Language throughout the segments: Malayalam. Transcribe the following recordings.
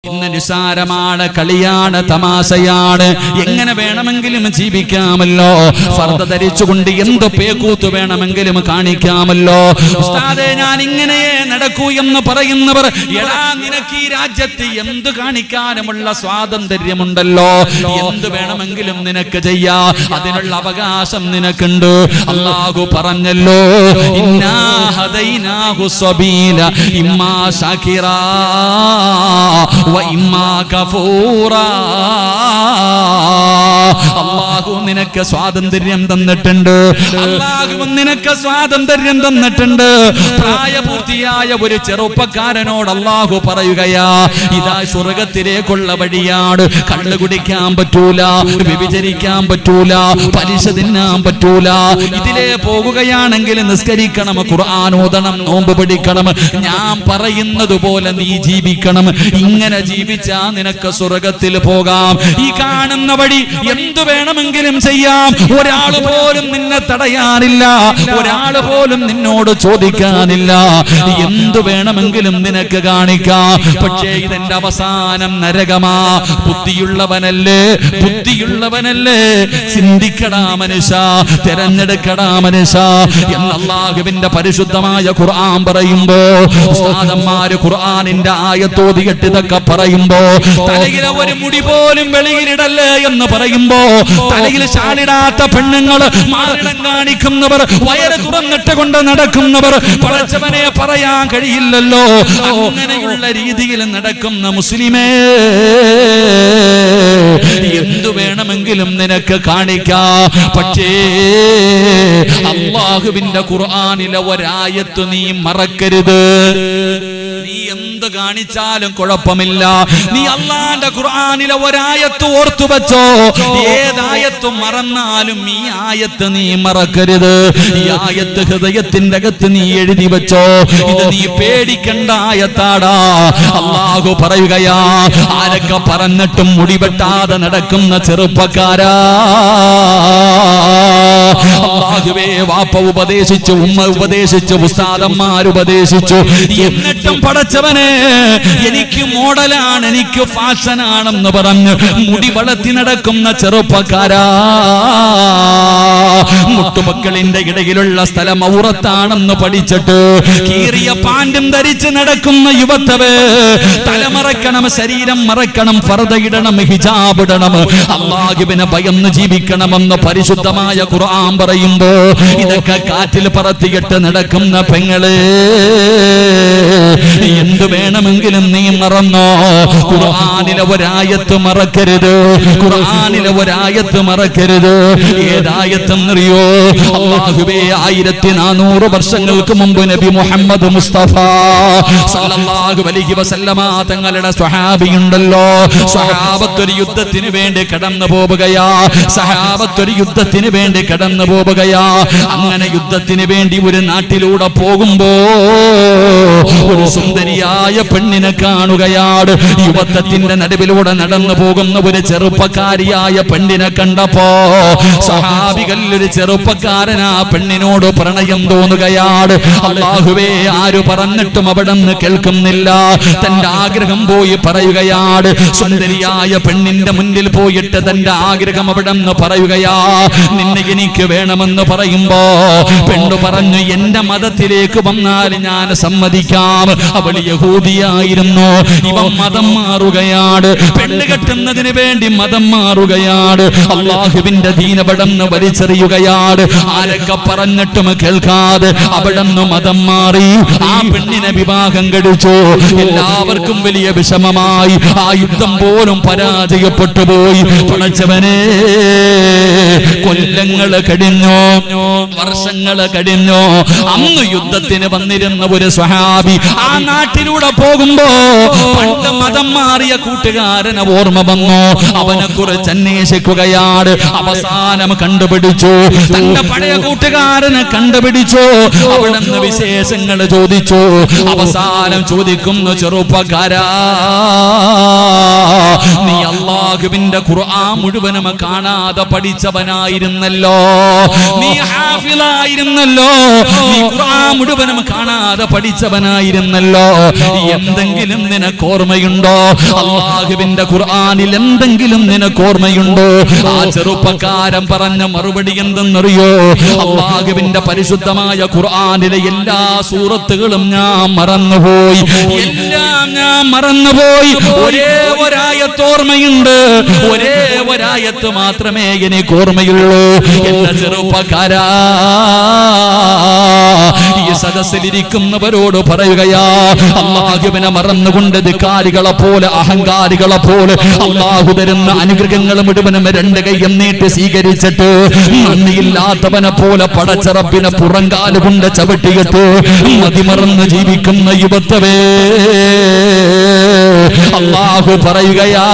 ഇന്ന് നിസാരമാണ്, കളിയാണ്, തമാശയാണ്. എങ്ങനെ വേണമെങ്കിലും ജീവിക്കാമല്ലോ. ഫർദ ധരിച്ചുകൊണ്ട് എന്ത് പേക്കൂത്ത് വേണമെങ്കിലും കാണിക്കാമല്ലോ. ഉസ്താദേ ഞാൻ ഇങ്ങനെയേ നടക്കൂ എന്ന് പറയുന്നവർ, എടാ നിനക്ക് ഈ രാജ്യത്ത് എന്ത് കാണിക്കാനുമുള്ള സ്വാതന്ത്ര്യമുണ്ടല്ലോ. എന്ത് വേണമെങ്കിലും നിനക്ക് ചെയ്യാ, അതിനുള്ള അവകാശം നിനക്കുണ്ട്. അല്ലാഹു പറഞ്ഞല്ലോ, ഇന്നാ ഹദൈനാഹു സബീല ഇമ്മാ ശാകിറാ വ ഇമ്മാ കഫൂറാ. അല്ലാഹു നിനക്ക് സ്വാതന്ത്ര്യം തന്നിട്ടുണ്ട്. അല്ലാഹു നിനക്ക് സ്വാതന്ത്ര്യം തന്നിട്ടുണ്ട്. പ്രായപൂർത്തിയായ ഒരു ചെറുപ്പക്കാരനോട് അല്ലാഹു പറയുകയാ, ഇതാ സ്വർഗ്ഗത്തിലേക്കുള്ള വഴിയാണ്. കള്ള് കുടിക്കാൻ പറ്റൂല, വ്യഭിചരിക്കാൻ പറ്റൂല, പലിശ തിന്നാൻ പറ്റൂല. ഇതിലേ പോകുകയാണെങ്കിൽ നിസ്കരിക്കണം, ഖുർആൻ ഓതണം, നോമ്പ് പിടിക്കണം, ഞാൻ പറയുന്നത് പോലെ നീ ജീവിക്കണം. ഇങ്ങനെ ജീവിച്ചാ നിനക്ക് സ്വർഗ്ഗത്തിൽ പോകാം. ഈ കാണുന്ന വഴി എന്തു വേണമെങ്കിലും ചെയ്യാം. ഒരാൾ പോലും നിന്നെ തടയാനില്ല, ഒരാൾ പോലും നിന്നോട് ചോദിക്കാനില്ല. എന്തു വേണമെങ്കിലും നിനക്ക് കാണിക്കാം. പക്ഷേ ഇതെന്റെ അവസാനം നരകമാ. ബുദ്ധിയുള്ളവനല്ലേ, ബുദ്ധിയുള്ളവനല്ലേ, ചിന്തിക്കടാ മനുഷ്യ, തെരഞ്ഞെടുക്കടാ മനുഷ്യ എന്ന് അല്ലാഹുവിന്റെ പരിശുദ്ധമായ ഖുർആൻ പറയുമ്പോ, ഉസ്താദന്മാര് ഖുർആനിന്റെ ആയത്തോതിയിട്ട് ഇതൊക്കെ പറയുമ്പോ, തലയിലെ ഒരു മുടി പോലും വെളിയിലിടല്ലേ എന്ന് പറയുമ്പോ, തലയിൽ ഷാളിടാത്ത പെണ്ണുങ്ങൾ, മാറിടം കാണിക്കുന്നവർ, വയറ് തുറന്നിട്ട് കൊണ്ട് നടക്കുന്നവർ, പടച്ചവനെ പറയാൻ കഴിയില്ലല്ലോ. അങ്ങനെയുള്ള രീതിയിൽ നടക്കുന്ന മുസ്ലിമേ, എന്തു വേണമെങ്കിലും നിനക്ക് കാണിക്കാം. പക്ഷേ അല്ലാഹുവിന്റെ ഖുർആനിലെ ഒരായത്ത് നീ മറക്കരുത്. നീ എന്ത് കാണിച്ചാലും കുഴപ്പമില്ല. നീ അല്ലാഹുവിന്റെ ഖുർആനിലെ ഒരായത്ത് ഓർത്തു വെച്ചോ. ഏതായത്തും മറന്നാലും ഈ ആയത്ത് നീ മറക്കരുത്. ഈ ആയത്ത് ഹൃദയത്തിന്റെ അകത്ത് നീ എഴുതി വെച്ചോ. ഇത് നീ പേടിക്കണ്ട ആയത്താടാ. അല്ലാഹു പറയുകയാ, ആരൊക്കെ പറഞ്ഞിട്ടും മുടിവെട്ടാതെ നടക്കുന്ന ചെറുപ്പക്കാരാ, അല്ലാഹുവേ വാപ്പ ഉപദേശിച്ചു, ഉമ്മ ഉപദേശിച്ചു, ഉസ്താദന്മാരുപദേശിച്ചു, എന്നിട്ടും പടച്ചവനെ എനിക്ക് മോഡലാണ്, എനിക്ക് ഫാഷനാണെന്ന് പറഞ്ഞ് മുടി വളർത്തി നടക്കുന്ന ചെറുപ്പക്കാരാ, മുട്ടുമക്കളിന്റെ ഇടയിലുള്ള സ്ഥലം ഔറത്താണെന്ന് പഠിച്ചിട്ട് കീറിയ പാൻറ്റും ധരിച്ച് നടക്കുന്ന യുവത്തവേ, തലമറക്കണം, ശരീരം മറക്കണം, ഫർദ ഇടണം, ഹിജാബ് ഇടണം, അല്ലാഹുവിനെ ഭയന്ന് ജീവിക്കണമെന്ന് പരിശുദ്ധമായ ഖുർആൻ പറയുമ്പോ, ഇതൊക്കെ കാറ്റിൽ പറത്തിയിട്ട് നടക്കുന്ന പെങ്ങളെ, എന്തു വേണമെങ്കിലും നീ മറന്നോ. ഖുർആനിലെ ഒരായത്ത് മറക്കരുത്, ഖുർആനിലെ ഒരായത്ത് മറക്കരുത്. ഏതായത്തെന്നറിയോ? അല്ലാഹുവേ 1400 വർഷങ്ങൾക്ക് മുമ്പ് നബി മുഹമ്മദ് മുസ്തഫ സല്ലല്ലാഹു അലൈഹി വസല്ലമ തങ്ങളുടെ സ്വഹാബിയുണ്ടല്ലോ, സ്വഹാബത്തൊരു യുദ്ധത്തിന് വേണ്ടി കടന്നു പോവുകയാ, സഹാബത്തൊരു യുദ്ധത്തിന് വേണ്ടി കടന്നു പോവുകയാ. അങ്ങനെ യുദ്ധത്തിന് വേണ്ടി ഒരു നാട്ടിലൂടെ പോകുമ്പോ ഒരു സുന്ദരിയായ പെണ്ണിനെ കാണുകയാണ്. യുവത്വത്തിന്റെ നടുവിലൂടെ നടന്നു പോകുന്ന ഒരു ചെറുപ്പക്കാരിയായ പെണ്ണിനെ കണ്ടപ്പോ സഹാബികൾ ഒരു ചെറുപ്പക്കാരൻ ആ പെണ്ണിനോട് പ്രണയം തോന്നുകയാണ്. അല്ലാഹുവേ, ആര് പറഞ്ഞിട്ടും അവിടെ നിന്ന് കേൾക്കുന്നില്ല. തന്റെ ആഗ്രഹം പോയി പറയുകയാണ്. സുന്ദരിയായ പെണ്ണിന്റെ മുന്നിൽ പോയിട്ട് തന്റെ ആഗ്രഹം അവിടെ നിന്ന് പറയുകയാ, നിന്നെ എനിക്ക് വേണമെന്ന് പറയുമ്പോ പെണ്ണു പറഞ്ഞു, എന്റെ മതത്തിലേക്ക് വന്നാൽ ഞാൻ സമ്മതിക്കാം. അവൾ യഹൂദിയായിരുന്നു, ഇവൻ മതം മാറുകയാണ്, പെണ്ണ് കെട്ടുന്നതിന് വേണ്ടി മതം മാറുകയാണ്, അല്ലാഹുവിന്റെ ദീൻ അവിടെന്ന് വലിച്ചെറിയുകയാണ്. ആരൊക്കെ പറഞ്ഞിട്ടും കേൾക്കാതെ അവിടെന്ന് മതം മാറി ആ പെണ്ണിനെ വിവാഹം കഴിച്ചു. എല്ലാവർക്കും വലിയ വിഷമമായി. ആ യുദ്ധം പോലും പരാജയപ്പെട്ടു പോയി. പടച്ചവനെ, കൊല്ലങ്ങൾ കഴിഞ്ഞു, വർഷങ്ങൾ കഴിഞ്ഞു. അന്ന് യുദ്ധത്തിന് വന്നിരുന്ന ഒരു സ്വഹാബി ആ നാട്ടിലൂടെ പോകുമ്പോ പണ്ട് മതം മാറിയ കൂട്ടുകാരനെ ഓർമ്മ വന്നു. അവനെ കുറിച്ച് അന്വേഷിക്കുകയാണ്. അവസാനം കണ്ടുപിടിച്ചു, തന്റെ പഴയ കൂട്ടുകാരനെ കണ്ടുപിടിച്ചു. അവിടെ നിന്ന് വിശേഷങ്ങൾ ചോദിച്ചു. അവസാനം ചോദിക്കുന്നു, ചെറുപ്പക്കാരാ, നീ അല്ലാഹു അല്ലാഹുവിന്റെ ഖുർആൻ മുഴുവനും കാണാതെ പഠിച്ചവനായിരുന്നല്ലോ, നീ ഹാഫിളായിരുന്നല്ലോ, നീ ഖുർആൻ മുഴുവനും കാണാതെ പഠിച്ചവനായിരുന്നല്ലോ. എന്തെങ്കിലും നിനക്ക് ഓർമ്മയുണ്ടോ? അല്ലാഹുവിന്റെ ഖുർആനിൽ എന്തെങ്കിലും നിനക്ക് ഓർമ്മയുണ്ടോ? ആ ചെറുപ്പക്കാരൻ പറഞ്ഞ മറുപടി എന്തെന്നറിയോ? അല്ലാഹുവിന്റെ പരിശുദ്ധമായ ഖുർആനിലെ എല്ലാ സൂറത്തുകളും ഞാൻ മറന്നുപോയി, എല്ലാം ഞാൻ മറന്നുപോയി. ഒരേ ഒരായത്ത് ഓർമ്മയുണ്ട്, ഒരേ ഒരായത്ത് മാത്രമേ എനിക്ക് ഓർമ്മയുള്ളൂ. എന്റെ ചെറുപ്പക്കാരാ, ഈ സദസ്സിലിരിക്കുന്നവരോട് പറയുകയാ, അല്ലാഹുവിനെ മറന്നുകൊണ്ട് ധിക്കാരികളെ പോലെ, അഹങ്കാരികളെ പോലെ അല്ലാഹു തരുന്ന അനുഗ്രഹങ്ങൾ മുഴുവനും രണ്ട് കൈയും നീട്ടി സ്വീകരിച്ചിട്ട് നന്ദിയില്ലാത്തവനെ പോലെ പടച്ചറപ്പിനെ പുറങ്കാല് കൊണ്ട് ചവിട്ടിയിട്ട് മതിമറന്ന് ജീവിക്കുന്ന യുവത്വേ, അല്ലാഹു പറയുകയാ,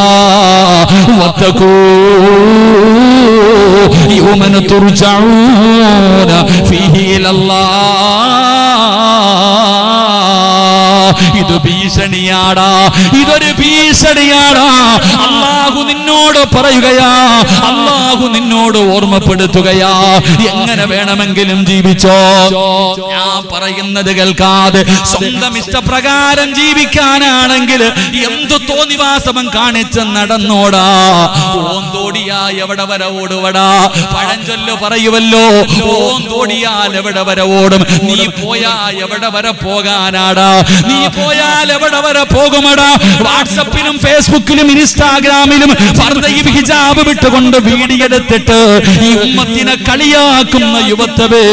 വത്തഖൂ യൗമൻ തുർജഊന ഫീഹി ഇലല്ലാഹ്. ഇത് ഭീഷണിയാടാ, ഇതൊരു ഭീഷണിയാടാ. അല്ലാഹു നിന്നോട് പറയുകയാ, അല്ലാഹു നിന്നോട് ഓർമ്മപ്പെടുത്തുകയാ, എങ്ങനെ വേണമെങ്കിലും ജീവിച്ചോ. ഞാൻ പറയുന്നത് കേൾക്കാതെ സ്വന്തം ഇഷ്ടപ്രകാരം ജീവിക്കാനാണെങ്കിൽ എന്തു തോന്നിവാസവൻ കാണിച്ച് നടന്നോടാ. ഓന്തോടിയാ എവിടെ വരെ ഓടുവടാ. പഴഞ്ചൊല്ല് പറയുവല്ലോ, ഓന്തോടിയാൽ എവിടെ വരെ ഓടും, നീ പോയാ എവിടെ വരെ പോകാനാടാ, നീ പോയാൽ എവിടെ വരെ പോകുമടാ. വാട്സപ്പിലും ഫേസ്ബുക്കിലും ഇൻസ്റ്റാഗ്രാമിലും ഫർദയും ഹിജാബ് വിട്ടുകൊണ്ട് വീഡിയോ എടുത്തിട്ട് ഈ ഉമ്മത്തിനെ കളിയാക്കുന്ന യുവത്വേ,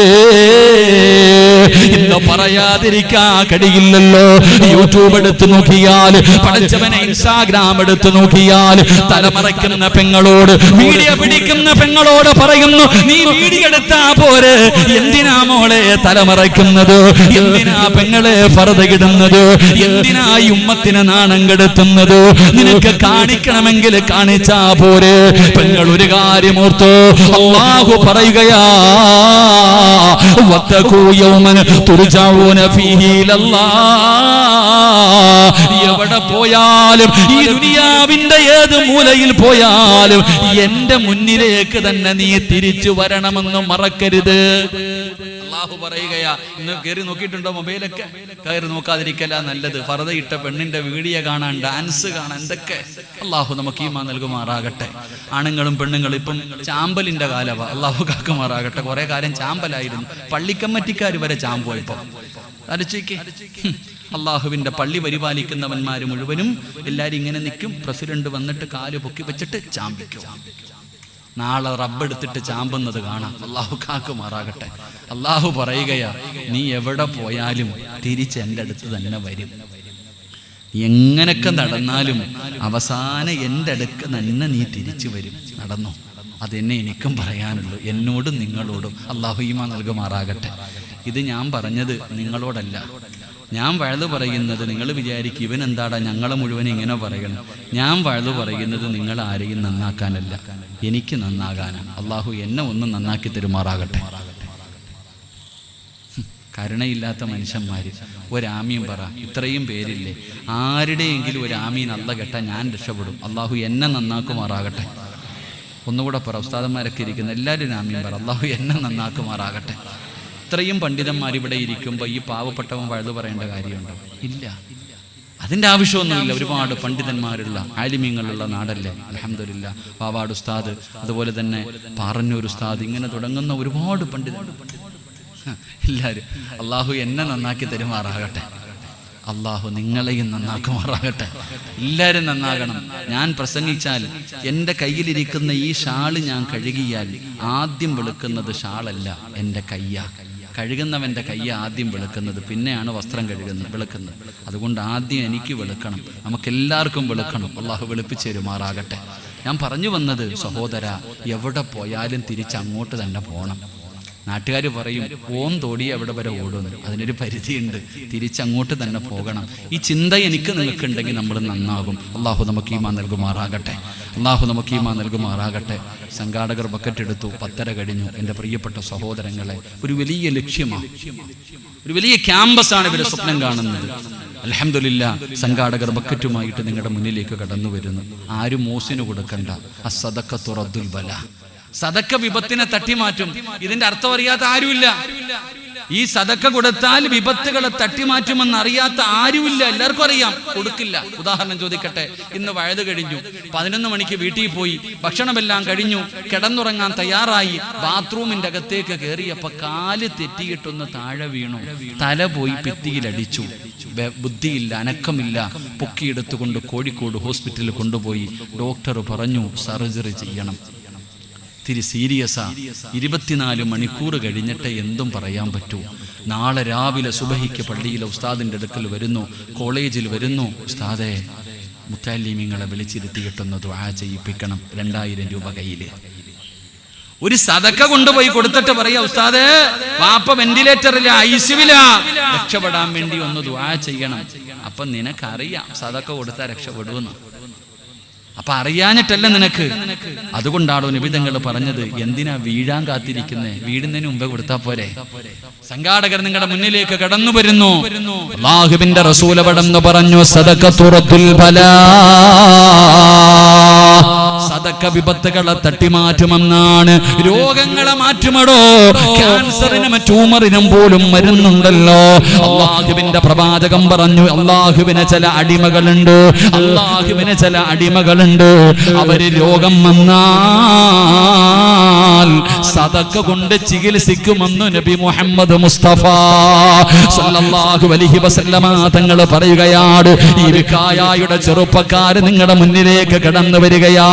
ഇന്ന് പറയാതിരിക്കാൻ കഴിയില്ലല്ലോ. യൂട്യൂബ് എടുത്തു നോക്കിയാൽ, പഠിച്ചവനെ ഇൻസ്റ്റാഗ്രാം എടുത്തു നോക്കിയാൽ, തലമറയ്ക്കുന്ന പെങ്ങളോട്, വീഡിയോ പിടിക്കുന്ന പെങ്ങളോട് പറയുന്നു, നീ വീഡിയോ എടുത്താ പോരെ, എന്തിനാ മോളെ തലമറയ്ക്കുന്നത്, എന്തിനാ പെങ്ങളെ ഫർദയിടുന്നത്, എന്തിനാ ഈ ഉമ്മത്തിനെ നാണം കെടുത്തുന്നത്, നിനക്ക് കാണിക്കണമെങ്കിൽ കാണിച്ചാ പോരെ. പെങ്ങൾ ഒരു കാര്യം ഓർത്തോ, അല്ലാഹു പറയുകയാ, വത്തഖൂ യൗമൻ തുർജഊന ഫീഹി ഇലല്ലാഹ്. എവിടെ പോയാലും, ഈ ദുനിയാവിന്റെ ഏത് മൂലയിൽ പോയാലും എന്റെ മുന്നിലേക്ക് തന്നെ നീ തിരിച്ചു വരണമെന്ന് മറക്കരുത്. അല്ലാഹു പറയുകയാ. ഇന്ന് കയറി നോക്കിയിട്ടുണ്ടോ? മൊബൈലൊക്കെ കയറി നോക്കാതിരിക്കല നല്ലത്. ഫർദ ഇട്ട പെണ്ണിന്റെ വീഡിയോ കാണാൻ, ഡാൻസ് കാണാൻ, എന്തൊക്കെ. അല്ലാഹു നമുക്ക് ഈമാൻ നൽകുമാറാകട്ടെ. ആണുങ്ങളും പെണ്ണുങ്ങളും ഇപ്പം ചാമ്പലിന്റെ കാലവാ, അല്ലാഹു കാക്കുമാറാകട്ടെ. കുറെ കാലം ചാമ്പലായിരുന്നു, പള്ളിക്കമ്മറ്റിക്കാർ വരെ ചാമ്പോയപ്പോ. അലച്ചിക്ക് അള്ളാഹുവിന്റെ പള്ളി പരിപാലിക്കുന്നവന്മാര് മുഴുവനും എല്ലാരും ഇങ്ങനെ നിൽക്കും. പ്രസിഡന്റ് വന്നിട്ട് കാല് പൊക്കി വെച്ചിട്ട് ചാമ്പിക്കും. നാളെ റബ്ബെടുത്തിട്ട് ചാമ്പുന്നത് കാണാം. അള്ളാഹു കാക്കുമാറാകട്ടെ. അള്ളാഹു പറയുകയാ, നീ എവിടെ പോയാലും തിരിച്ച് എൻ്റെ അടുത്ത് തന്നെ വരും. എങ്ങനൊക്കെ നടന്നാലും അവസാനം എൻ്റെ അടുക്ക് തന്നെ നീ തിരിച്ചു വരും. നടന്നോ. അതെന്നെ എനിക്കും പറയാനുള്ളൂ, എന്നോടും നിങ്ങളോടും. അള്ളാഹു ഈമാൻ നൽകുമാറാകട്ടെ. ഇത് ഞാൻ പറഞ്ഞത് നിങ്ങളോടല്ല. ഞാൻ വഴുതു പറയുന്നത് നിങ്ങൾ വിചാരിക്കും ഇവൻ എന്താടാ ഞങ്ങളെ മുഴുവൻ ഇങ്ങനെ പറയണം. ഞാൻ വഴുതു പറയുന്നത് നിങ്ങൾ ആരെയും നന്നാക്കാനല്ല, എനിക്ക് നന്നാകാനാണ്. അള്ളാഹു എന്നെ ഒന്നും നന്നാക്കി തരുമാറാകട്ടെ. കരുണയില്ലാത്ത മനുഷ്യന്മാര് ഒരാമീൻ പറ. ഇത്രയും പേരില്ലേ, ആരുടെയെങ്കിലും ഒരു ആമീൻ അല്ല കേട്ടാ ഞാൻ രക്ഷപ്പെടും. അള്ളാഹു എന്നെ നന്നാക്കുമാറാകട്ടെ. ഒന്നുകൂടെ പറ. ഉസ്താദന്മാരൊക്കെ ഇരിക്കുന്ന എല്ലാവരും ആമീൻ പറ. അള്ളാഹു എന്നെ നന്നാക്കുമാറാകട്ടെ. ഇത്രയും പണ്ഡിതന്മാർ ഇവിടെ ഇരിക്കുമ്പോൾ ഈ പാവപ്പെട്ടവൻ വഴുതു പറയേണ്ട കാര്യമുണ്ടോ? ഇല്ല, അതിൻ്റെ ആവശ്യമൊന്നുമില്ല. ഒരുപാട് പണ്ഡിതന്മാരുള്ള ആലിമീങ്ങളുള്ള നാടല്ലേ. അൽഹംദുലില്ലാ. പാവാട് ഉസ്താദ്, അതുപോലെ തന്നെ പാറന്നൂർ ഉസ്താദ്, ഇങ്ങനെ തുടങ്ങുന്ന ഒരുപാട് പണ്ഡിതന്മാർ എല്ലാവരും. അള്ളാഹു എന്നെ നന്നാക്കി തരുമാറാകട്ടെ. അള്ളാഹു നിങ്ങളെയും നന്നാക്കുമാറാകട്ടെ. എല്ലാവരും നന്നാകണം. ഞാൻ പ്രസംഗിച്ചാൽ എൻ്റെ കയ്യിലിരിക്കുന്ന ഈ ഷാള് ഞാൻ കഴുകിയാൽ ആദ്യം വെളുക്കുന്നത് ഷാളല്ല, എൻ്റെ കയ്യാ. കഴുകുന്നവൻ്റെ കയ്യ ആദ്യം വെളുക്കുന്നത്, പിന്നെയാണ് വസ്ത്രം വെളുക്കുന്നത്. അതുകൊണ്ട് ആദ്യം എനിക്ക് വെളുക്കണം, നമുക്കെല്ലാവർക്കും വെളുക്കണം. അള്ളാഹു വെളുപ്പിച്ച് തരുമാറാകട്ടെ. ഞാൻ പറഞ്ഞു വന്നത്, സഹോദര, എവിടെ പോയാലും തിരിച്ചങ്ങോട്ട് തന്നെ പോകണം. നാട്ടുകാർ പറയും ഓം തോടി എവിടെ വരെ ഓടുന്നു, അതിനൊരു പരിധിയുണ്ട്. തിരിച്ചങ്ങോട്ട് തന്നെ പോകണം. ഈ ചിന്ത എനിക്ക് നിങ്ങൾക്കുണ്ടെങ്കിൽ നമ്മൾ നന്നാകും. അള്ളാഹു നമുക്ക് ഈമാൻ നൽകുമാറാകട്ടെ. അള്ളാഹു നമുക്ക് ഈമാൻ നൽകുമാറാകട്ടെ. സംഘാടകർ ബക്കറ്റ് എടുത്തു, 10:30 കഴിഞ്ഞു. എൻ്റെ പ്രിയപ്പെട്ട സഹോദരങ്ങളെ, ഒരു വലിയ ലക്ഷ്യമാണ്, ഒരു വലിയ ക്യാമ്പസാണ് ഇവരെ സ്വപ്നം കാണുന്നത്. അൽഹംദുലില്ലാഹ് സംഘാടകർ ബക്കറ്റുമായിട്ട് നിങ്ങളുടെ മുന്നിലേക്ക് കടന്നു വരുന്നു. ആരും മോസിന് കൊടുക്കണ്ട. അസ്സദഖത്തു റദ്ദുൽ ബലാ, സദക്ക വിപത്തിനെ തട്ടിമാറ്റും. ഇതിന്റെ അർത്ഥം അറിയാത്ത ആരുമില്ല. ഈ സദക്ക കൊടുത്താൽ വിപത്തുകളെ തട്ടിമാറ്റുമെന്ന് അറിയാത്ത ആരുമില്ല. എല്ലാവർക്കും അറിയാം, കൊടുക്കില്ല. ഉദാഹരണം ചോദിക്കട്ടെ, ഇന്ന് വഴുത് കഴിഞ്ഞു, 11 മണിക്ക് വീട്ടിൽ പോയി, ഭക്ഷണമെല്ലാം കഴിഞ്ഞു, കിടന്നുറങ്ങാൻ തയ്യാറായി, ബാത്റൂമിന്റെ അകത്തേക്ക് കയറിയപ്പോ കാല് തെറ്റിയിട്ടൊന്ന് താഴെ വീണു, തല പോയി ഭിത്തിയിലടിച്ചു, ബുദ്ധിയില്ല, അനക്കമില്ല. പൊക്കിയെടുത്തുകൊണ്ട് കോഴിക്കോട് ഹോസ്പിറ്റലിൽ കൊണ്ടുപോയി. ഡോക്ടർ പറഞ്ഞു സർജറി ചെയ്യണം. ഇത്തിരി സീരിയസാ. 24 മണിക്കൂർ കഴിഞ്ഞിട്ട് എന്തും പറയാൻ പറ്റൂ. നാളെ രാവിലെ സുബഹിക്ക് പള്ളിയിലെ ഉസ്താദിൻ്റെ അടുക്കൽ വരുന്നു, കോളേജിൽ വരുന്നു. ഉസ്താദെ, മുത്തല്ലിമീങ്ങളെ വിളിച്ചിരുത്തിയിട്ടൊന്ന് ദുആ ചെയ്യിപ്പിക്കണം, 2000 രൂപ കയ്യിൽ. ഒരു സദക്ക കൊണ്ടുപോയി കൊടുത്തിട്ട് പറയാ, ഉസ്താദേ വാപ്പ വെന്റിലേറ്ററില്ല, ഐസിയുവില, രക്ഷപ്പെടാൻ വേണ്ടി ഒന്ന് ദുആ ചെയ്യണം. അപ്പൊ നിനക്കറിയാം സദക്ക കൊടുത്താൽ രക്ഷപ്പെടുമെന്ന്. അപ്പൊ അറിയാഞ്ഞിട്ടല്ല നിനക്ക്. അതുകൊണ്ടാണോ നബി തങ്ങൾ പറഞ്ഞത്, എന്തിനാ വീഴാൻ കാത്തിരിക്കുന്നേ, വീഴുന്നതിന് മുമ്പേ കൊടുത്താ പോരെ. സംഘാടകർ നിങ്ങളുടെ മുന്നിലേക്ക് കടന്നു വരുന്നു. അല്ലാഹുവിന്റെ റസൂൽ അവിടെന്ന് പറഞ്ഞു, സദഖത്തു റദ്ദുൽ ബലാ, സദക്ക വിപത്തുകളെ തട്ടിമാറ്റുമെന്നാണ്. രോഗങ്ങളെ മാറ്റുമടോ. ക്യാൻസറിനും ട്യൂമറിനും പോലും മരുന്നുണ്ടല്ലോ. അല്ലാഹുവിന്റെ പ്രവാചകൻ പറഞ്ഞു, അല്ലാഹുവിന് ചില അടിമകളുണ്ട്, അല്ലാഹുവിന് ചില അടിമകളുണ്ട്. അവര് രോഗം വന്നാൽ സദക്ക കൊണ്ട് ചികിത്സിക്കുമെന്ന് നബി മുഹമ്മദ് മുസ്തഫ സല്ലല്ലാഹു അലൈഹി വസല്ലമ തങ്ങൾ പറയുകയാണ്. ഈ വിക്കായയുടെ ചെറുപ്പക്കാര് നിങ്ങളുടെ മുന്നിലേക്ക് കടന്നു വരികയാ.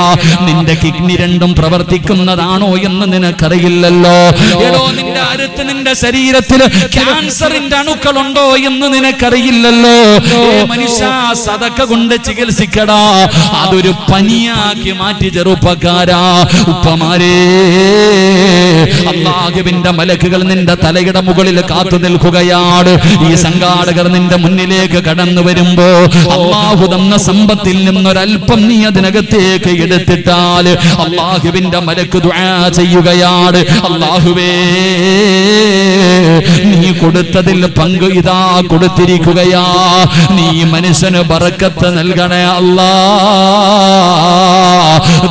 നിന്റെ കിഡ്നി രണ്ടും പ്രവർത്തിക്കുന്നതാണോ എന്ന് നിനക്കറിയില്ലല്ലോ. എടോ, നിന്റെ അടുത്ത് നിന്റെ ശരീരത്തിൽ ക്യാൻസറിന്റെ അണുക്കളുണ്ടോ എന്ന് നിനക്കറിയില്ലല്ലോ. മനുഷ്യ, സദക്ക കൊണ്ട് ചികിത്സിക്കടാ. അതൊരു പനിയാക്കി മാറ്റി ചെറുപ്പക്കാരാ. ഉപ്പമാരേ, അല്ലാഹുവിന്റെ മലക്കുകൾ നിന്റെ തലയുടെ മുകളിൽ കാത്തു നിൽക്കുകയാണ്. ഈ സംഘാടകർ നിന്റെ മുന്നിലേക്ക് കടന്നു വരുമ്പോ അല്ലാഹു തന്ന സമ്പത്തിൽ നിന്നൊരൽപ്പം നീ അതിനകത്തേക്ക് എടുത്തിട്ടാൽ അല്ലാഹുവിന്റെ മലക്ക് ദുആ ചെയ്യുകയാണ്. അല്ലാഹുവേ, നീ കൊടുത്തതിൽ പങ്ക് ഇതാ കൊടുത്തിരിക്കുകയാ. നീ മനുഷ്യന് ബറക്കത്ത് നൽകണേ അല്ലാ.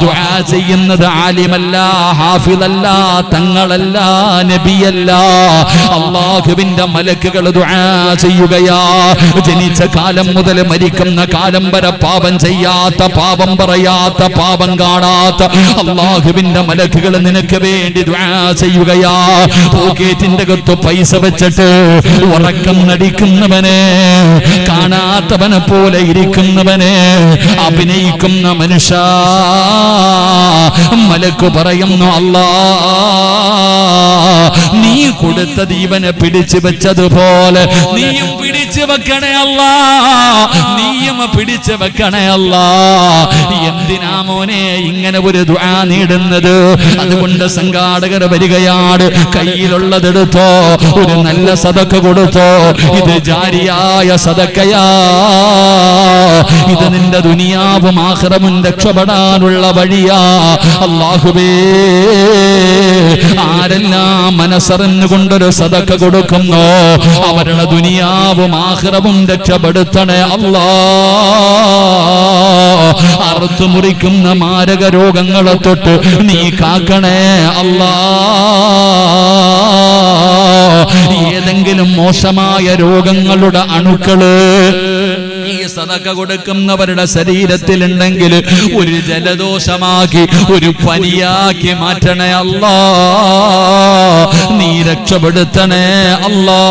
ദുആ ചെയ്യുന്നത് ആലിമല്ല, ഹാഫിളല്ല, തങ്ങളല്ല, നബിയല്ല, അല്ലാഹുവിന്റെ മലക്കുകൾ ദുആ ചെയ്യുകയാ. ജനിച്ച കാലം മുതൽ മരിക്കുന്ന കാലം വരെ പാപം ചെയ്യാത്ത, പാപം പറയാത്ത, പാപം കാണാത്ത അല്ലാഹുവിന്റെ മലക്കുകൾ നിനക്ക് വേണ്ടി ദുആ ചെയ്യുകയാ. പോക്കറ്റിന്റെ അകത്ത് പൈസ വെച്ചിട്ട് ഉറക്കം നടിക്കുന്നവനെ, കാണാത്തവനെ പോലെ ഇരിക്കുന്നവനെ, അഭിനയിക്കുന്ന മനുഷ്യ, മലക്ക് പറയുന്നു, അല്ലാ, നീ കൊടുത്ത ദീവനെ പിടിച്ചു വെച്ചതുപോലെ നീയും പിടിച്ചു വെക്കണേ അല്ലാ, നീയും പിടിച്ചു വെക്കണേ അല്ലാ. എന്തിനാ മോനെ ഇങ്ങനെ ഒരു ദുആ നീടുന്നത്? അതുകൊണ്ട് സംഘാടകർ വരികയാണ്. കയ്യിലുള്ളതെടുത്തോ, ഒരു നല്ല സദക്ക കൊടുത്തോ. ഇത് ജാരിയായ സദക്കയാ. ഇത് നിന്റെ ദുനിയാവും ആഖിറവും രക്ഷപ്പെടാനുള്ള വഴിയാ. അല്ലാഹുവേ, ആരെല്ലാം മനസ്സറിഞ്ഞുകൊണ്ടൊരു സദക്ക കൊടുക്കുന്നോ അവരുടെ ദുനിയാവും ആഖിറവും രക്ഷപ്പെടുത്തണേ അല്ലാ. അറുത്തു മുറിക്കുന്ന മാരക രോഗങ്ങളെ തൊട്ട് നീ കാക്കണേ അല്ലാ. ഏതെങ്കിലും മോശമായ രോഗങ്ങളുടെ അണുക്കള് ഈ സദക്ക കൊടുക്കുന്നവരുടെ ശരീരത്തിലുണ്ടെങ്കിൽ ഒരു ജലദോഷമാക്കി, ഒരു പനിയാക്കി മാറ്റണേ അല്ലാ. നീ രക്ഷപ്പെടുത്തണേ അല്ലാ.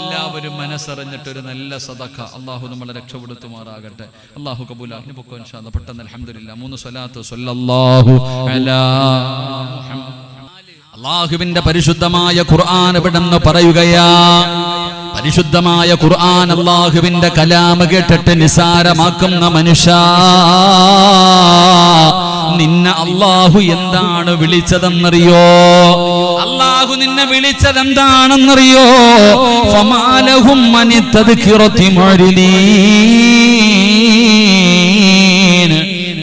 എല്ലാവരും മനസ്സറിഞ്ഞിട്ടൊരു നല്ല സദക്ക അല്ലാഹു നമ്മളെ രക്ഷപ്പെടുത്തുമാറാകട്ടെ. അല്ലാഹു കബൂലാക്കി പൊക്കോ ഇൻഷാ അല്ലാഹ്. പെട്ടെന്ന് അൽഹംദുലില്ലാഹ് 3 സ്വലാത്ത് സല്ലല്ലാഹു അലാ മുഹമ്മദ്. അല്ലാഹുവിന്റെ പരിശുദ്ധമായ ഖുർആൻ ഇവിടെന്ന് പറയുകയാ. പരിശുദ്ധമായ ഖുർആൻ അല്ലാഹുവിന്റെ കലാം കേട്ടിട്ട് നിസാരമാക്കുന്ന മനുഷ്യ, നിന്നെ അല്ലാഹു എന്താണ് വിളിച്ചതെന്നറിയോ? അല്ലാഹു നിന്നെ വിളിച്ചതെന്താണെന്നറിയോ? ഫമാലഹും അനി തദ്കിറതി മുഅ്രിദീൻ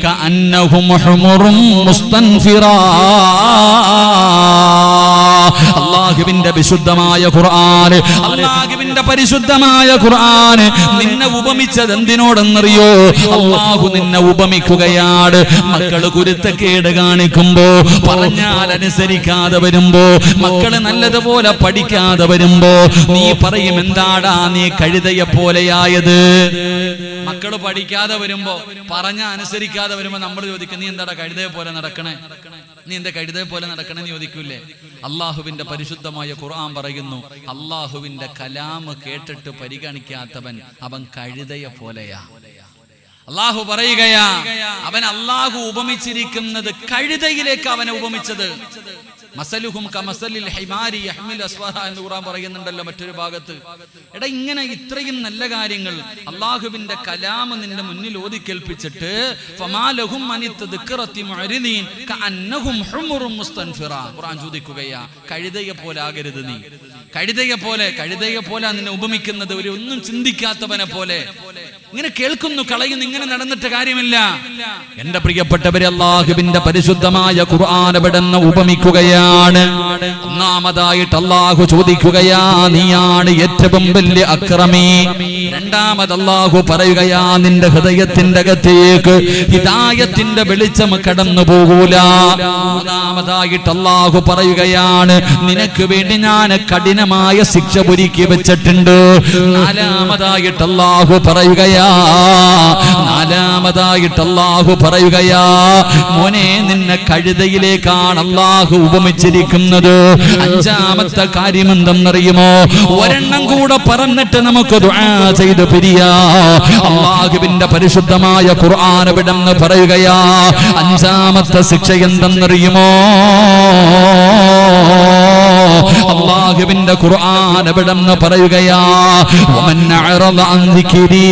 കഅന്നഹും ഹുമുറും മുസ്തൻഫിറാ. അല്ലാഹുവിന്റെ വിശുദ്ധമായ ഖുർആൻ, അല്ലാഹുവിന്റെ പരിശുദ്ധമായ ഖുർആൻ നിന്നെ ഉപമിച്ചത് എന്തിനോടെന്നറിയോ? അല്ലാഹു നിന്നെ ഉപമിക്കുകയാണ്. മക്കള് കുരുത്തക്കേട് കാണിക്കുമ്പോ, പറഞ്ഞാൽ അനുസരിക്കാതെ വരുമ്പോ, മക്കള് നല്ലതുപോലെ പഠിക്കാതെ വരുമ്പോ നീ പറയും, എന്താടാ നീ കഴുതയെ പോലെയായത്? മക്കള് പഠിക്കാതെ വരുമ്പോ, പറഞ്ഞ അനുസരിക്കാതെ വരുമ്പോ നമ്മൾ ചോദിക്കും, നീ എന്താടാ കഴുതയെ പോലെ നടക്കണേ? നീ എന്താ കഴുതയെ പോലെ നടക്കണേ എന്ന് ചോദിക്കൂലേ? അള്ളാഹുവിന്റെ പരിശുദ്ധമായ ഖുർആൻ പറയുന്നു, അള്ളാഹുവിന്റെ കലാമ് കേട്ടിട്ട് പരിഗണിക്കാത്തവൻ അവൻ കഴുതയെ പോലെയാ. അള്ളാഹു പറയുകയാ, അവൻ അള്ളാഹു ഉപമിച്ചിരിക്കുന്നത് കഴുതയിലേക്ക് അവനെ ഉപമിച്ചത്. മസലുഹും കമസലിൽ ഹിമാരി യഹ്മിൽ അസ്വഹ എന്ന് ഖുർആൻ പറയുന്നുണ്ടല്ലോ മറ്റൊരു ഭാഗത്ത്. എടാ, ഇങ്ങനെ ഇത്രയും നല്ല കാര്യങ്ങൾ അള്ളാഹുവിന്റെ കലാം നിന്റെ മുന്നിൽ ഓതിക്കേൽപ്പിച്ചിട്ട് ഫമാലഹും അനിത്തദ്ഖറതി മുഅരിദീൻ കഅന്നഹും ഹുമുറും മുസ്തൻഫിറ. ഖുർആൻ ചോദിക്കുകയാ, കഴുതയെ പോലെ ആകരുത് നീ. കഴുതയെ പോലെ നിന്നെ ഉപമിക്കുന്നത് ഒരു ഒന്നും ചിന്തിക്കാത്തവനെ പോലെ. ഇങ്ങനെ കേൾക്കുന്നു, കളയുന്നു, ഇങ്ങനെ നടന്നിട്ട് കാര്യമില്ല. എന്റെ പ്രിയപ്പെട്ടവരെ, അല്ലാഹുവിന്റെ പരിശുദ്ധമായ ഖുർആൻ അവിടുന്ന് ഉപമിക്കുകയാണ്. ഒന്നാമതായിട്ട് അല്ലാഹു ചോദിക്കുകയാ, നീയാണ് ഏറ്റവും വലിയ അക്രമി. രണ്ടാമത് അല്ലാഹു പറയുകയാ, നിന്റെ ഹൃദയത്തിന്റെ അകത്തേക്ക് ഹിദായത്തിന്റെ വെളിച്ചം കടന്നു പോകൂല. മൂന്നാമതായിട്ട് അല്ലാഹു പറയുകയാണ്, നിനക്ക് വേണ്ടി ഞാൻ കഠിനമായ ശിക്ഷ ഒരുക്കി വെച്ചിട്ടുണ്ട്. നാലാമതായിട്ട് അല്ലാഹു പറയുകയാ, മോനെ നിന്നെ കഴുതയിലേക്കാണ് അല്ലാഹു ഉപമിച്ചിരിക്കുന്നത്. അഞ്ചാമത്തെ കാര്യം എന്തെന്നറിയുമോ? ഒരെണ്ണം കൂടെ പറഞ്ഞിട്ട് നമുക്ക് ദുആ ചെയ്ത് പിരിയാ. അല്ലാഹുവിന്റെ പരിശുദ്ധമായ ഖുർആൻ അവിടുന്ന് പറയുകയാ, അഞ്ചാമത്തെ ശിക്ഷ എന്തെന്നറിയുമോ? അല്ലാഹുവിന്റെ ഖുർആൻ അവിടുന്ന് പറയുകയാ, വമൻ അഅറദ അൻ ദിക്രി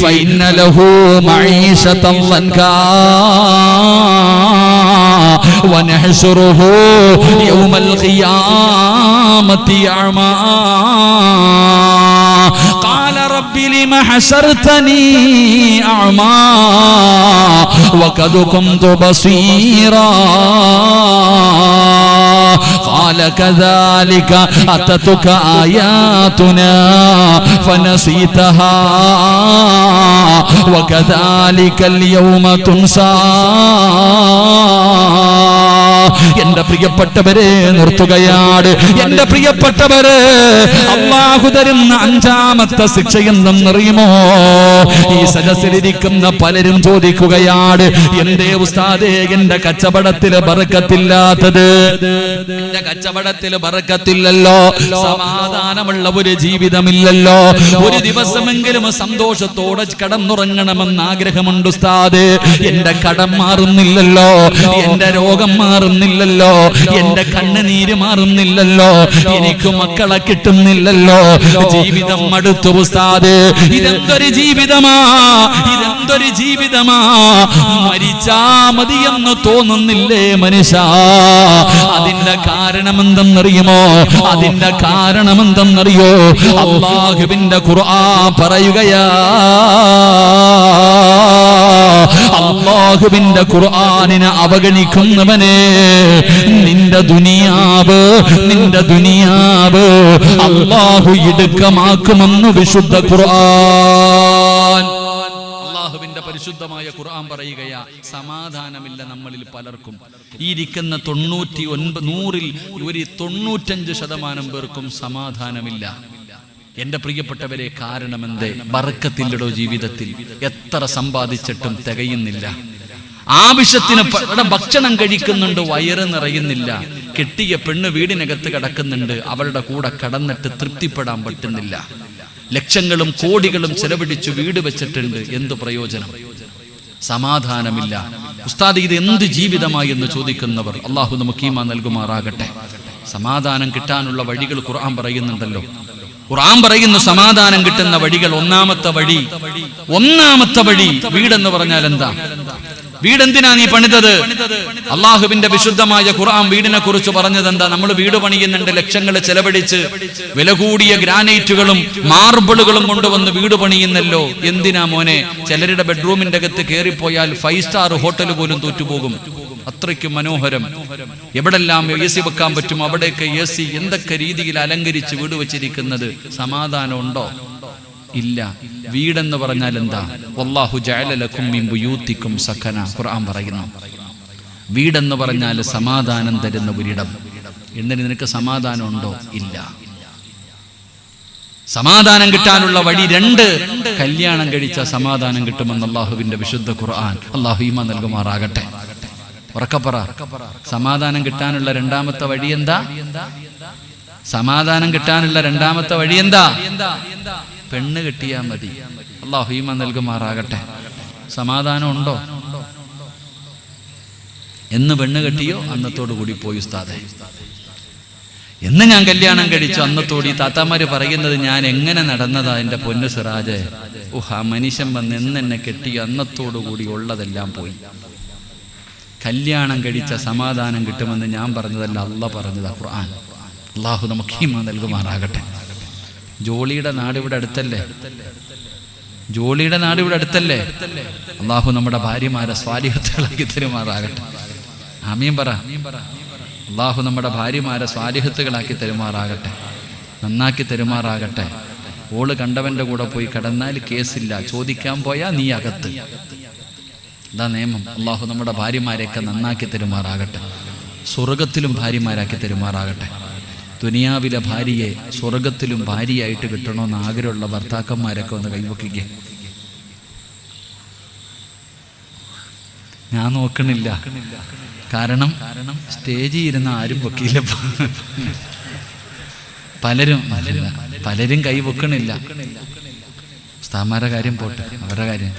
ഫഇന്ന ലഹു മഈശതൻ ലൻകാ വനഹ്ശുറുഹു യൗമൽ ഖിയാമത്തി അഅമാ ഖാല റബ്ബി ലിമ ഹശർതനി അഅമാ വഖദ് കുന്തു ബസീറാ قال كذلك أتتك آياتنا فنسيتها وكذلك اليوم تنسى. എന്റെ പ്രിയപ്പെട്ടവരെ, നിർത്തുകയാണ്. എന്റെ പ്രിയപ്പെട്ടവരെ, അല്ലാഹു തരുന്ന അഞ്ചാമത്തെ ശിക്ഷ എന്തെന്നറിയുമോ? ഈ സദസ്സിലിരിക്കുന്ന പലരും ചോദിക്കുകയാണ്, എന്തേ ഉസ്താദേ എന്റെ കച്ചവടത്തിൽ ബർക്കത്തില്ലാത്തത്? എന്റെ കച്ചവടത്തിൽ ബർക്കത്തില്ലല്ലോ, സമാധാനമുള്ള ഒരു ജീവിതമില്ലല്ലോ, ഒരു ദിവസമെങ്കിലും സന്തോഷത്തോടെ കടന്നുറങ്ങണമെന്ന് ആഗ്രഹമുണ്ട് ഉസ്താദേ. എന്റെ കടം മാറുന്നില്ലല്ലോ, എന്റെ രോഗം മാറുന്നില്ലല്ലോ, എന്റെ കണ്ണുനീര് മാറുന്നില്ലല്ലോ, എനിക്ക് മക്കളെ കിട്ടുന്നില്ലല്ലോ, ജീവിതം മടുത്തു ഉസ്താദേ. ഇതെന്തൊരു ജീവിതമാ, ഇതെന്തൊരു ജീവിതമാ, മരിച്ചാ മതിയെന്ന് തോന്നുന്നില്ലേ മനുഷ്യ? അതിന്റെ കാരണമെന്തെന്നറിയുമോ? അതിന്റെ കാരണമെന്തെന്നറിയോ? അല്ലാഹുവിന്റെ ഖുർആൻ പറയുകയാ, അല്ലാഹുവിന്റെ ഖുർആനിനെ അവഗണിക്കുന്നവനെ നിന്റെ ദുനിയാവ് അല്ലാഹു ഇടുക്കമാക്കുമെന്ന് വിശുദ്ധ ഖുർആൻ. അല്ലാഹുവിന്റെ പരിശുദ്ധമായ ഖുർആൻ പറയുകയാ, സമാധാനമില്ല നമ്മളിൽ പലർക്കും. ഈ ഇരിക്കുന്ന 95% പേർക്കും സമാധാനമില്ല. എന്റെ പ്രിയപ്പെട്ടവരെ, കാരണമെന്തേ? ബർക്കത്തില്ലടോ ജീവിതത്തിൽ. എത്ര സമ്പാദിച്ചിട്ടും തികയുന്നില്ല. ആവശ്യത്തിന് ഭക്ഷണം കഴിക്കുന്നുണ്ട്, വയറ് നിറയുന്നില്ല. കെട്ടിയ പെണ്ണ് വീടിനകത്ത് കിടക്കുന്നുണ്ട്, അവളുടെ കൂടെ കടന്നിട്ട് തൃപ്തിപ്പെടാൻ പറ്റുന്നില്ല. ലക്ഷങ്ങളും കോടികളും ചെലവഴിച്ചു വീട് വെച്ചിട്ടുണ്ട്, എന്തു പ്രയോജനം? സമാധാനമില്ല. ഉസ്താദ്, ഇത് എന്ത് ജീവിതമായി എന്ന് ചോദിക്കുന്നവർ, അള്ളാഹു നമുക്ക് ഈമാൻ നൽകുമാറാകട്ടെ. സമാധാനം കിട്ടാനുള്ള വഴികൾ ഖുർആൻ പറയുന്നുണ്ടല്ലോ. ഖുർആൻ പറയുന്നു സമാധാനം കിട്ടുന്ന വഴികൾ. ഒന്നാമത്തെ വഴി വീടെന്ന് പറഞ്ഞാൽ എന്താ? വീടെന്തിനാ നീ പണിതത്? അള്ളാഹുവിന്റെ വിശുദ്ധമായ ഖുർആൻ വീടിനെ കുറിച്ച് പറഞ്ഞത് എന്താ? നമ്മൾ വീട് പണിയുന്നുണ്ട്, ലക്ഷങ്ങൾ ചെലവഴിച്ച് വില കൂടിയ ഗ്രാനൈറ്റുകളും മാർബിളുകളും കൊണ്ടുവന്ന് വീട് പണിയുന്നല്ലോ. എന്തിനാ മോനെ? ചിലരുടെ ബെഡ്റൂമിന്റെ അകത്ത് കയറിപ്പോയാൽ 5 സ്റ്റാർ ഹോട്ടൽ പോലും തോറ്റുപോകും. അത്രയ്ക്കും മനോഹരം. എവിടെല്ലാം AC വെക്കാൻ പറ്റും അവിടെയൊക്കെ AC. എന്തൊക്കെ രീതിയിൽ അലങ്കരിച്ച് വീട് വെച്ചിരിക്കുന്നത്. സമാധാനം ഉണ്ടോ? ഇല്ല. വീടെന്ന് പറഞ്ഞാൽ എന്താ? വല്ലാഹു ജഅല ലക്കും മിൻ ബുയൂതിക്കും സകന. ഖുർആൻ പറയുന്നു, വീടെന്ന് പറഞ്ഞാൽ സമാധാനം തരുന്ന ഒരിടം. എന്നിട്ട് നിനക്ക് സമാധാനം ഉണ്ടോ? ഇല്ല. സമാധാനം കിട്ടാനുള്ള വഴി 2. കല്യാണം കഴിച്ച സമാധാനം കിട്ടുമെന്ന് അല്ലാഹുവിന്റെ വിശുദ്ധ ഖുർആൻ. അല്ലാഹു ഈമാൻ നൽകുമാറാകട്ടെ. ഉറക്കപ്പറ, സമാധാനം കിട്ടാനുള്ള 2ാമത്തെ വഴി എന്താ? സമാധാനം കിട്ടാനുള്ള 2ാമത്തെ വഴി എന്താ? പെണ്ണ് കിട്ടിയാൽ മതി. അല്ലാഹു ഈമാൻ നൽകുമാറാകട്ടെ. സമാധാനം ഉണ്ടോ? എന്ന് പെണ്ണ് കെട്ടിയോ അന്നത്തോടു കൂടി പോയി ഉസ്താദേ. എന്ന് ഞാൻ കല്യാണം കഴിച്ചു അന്നത്തോട് ഈ താത്താമാര് പറയുന്നത് ഞാൻ എങ്ങനെ നടന്നതാ എൻ്റെ പൊന്നു സിറാജ്. ആ മനുഷ്യൻ വന്ന് എന്നെ കെട്ടി അന്നത്തോടു കൂടി ഉള്ളതെല്ലാം പോയി. കല്യാണം കഴിച്ച സമാധാനം കിട്ടുമെന്ന് ഞാൻ പറഞ്ഞതല്ല, അള്ളാഹ് പറഞ്ഞതാ ഖുർആൻ. അള്ളാഹു നമുക്ക് ഈമാൻ നൽകുമാറാകട്ടെ. ജോളിയുടെ നാട് ഇവിടെ അടുത്തല്ലേ? ജോളിയുടെ നാട് ഇവിടെ അടുത്തല്ലേ? അള്ളാഹു നമ്മുടെ ഭാര്യമാരെ സ്വാലിഹത്തുകളാക്കി തരുമാറാകട്ടെ. ആമീൻ പറ. അള്ളാഹു നമ്മുടെ ഭാര്യമാരെ സ്വാലിഹത്തുകളാക്കി തരുമാറാകട്ടെ, നന്നാക്കി തരുമാറാകട്ടെ. ഓള് കണ്ടവന്റെ കൂടെ പോയി കിടന്നാൽ കേസില്ല, ചോദിക്കാൻ പോയാ നീ അകത്ത്. ഇതാ നിയമം. അള്ളാഹു നമ്മുടെ ഭാര്യമാരെയൊക്കെ നന്നാക്കി തരുമാറാകട്ടെ. സ്വർഗത്തിലും ഭാര്യമാരാക്കി തരുമാറാകട്ടെ. ദുനിയാവിലെ ഭാര്യയെ സ്വർഗത്തിലും ഭാര്യയായിട്ട് കിട്ടണമെന്ന് ആഗ്രഹമുള്ള ഭർത്താക്കന്മാരൊക്കെ ഒന്ന് കൈവയ്ക്കുക. ഞാൻ നോക്കണില്ല, കാരണം സ്റ്റേജിൽ ഇരുന്ന ആരും പൊക്കിയില്ല. പലരും കൈ പൊക്കണില്ല. ഉസ്താദന്മാരുടെ കാര്യം പോട്ടെ, അവരുടെ കാര്യം.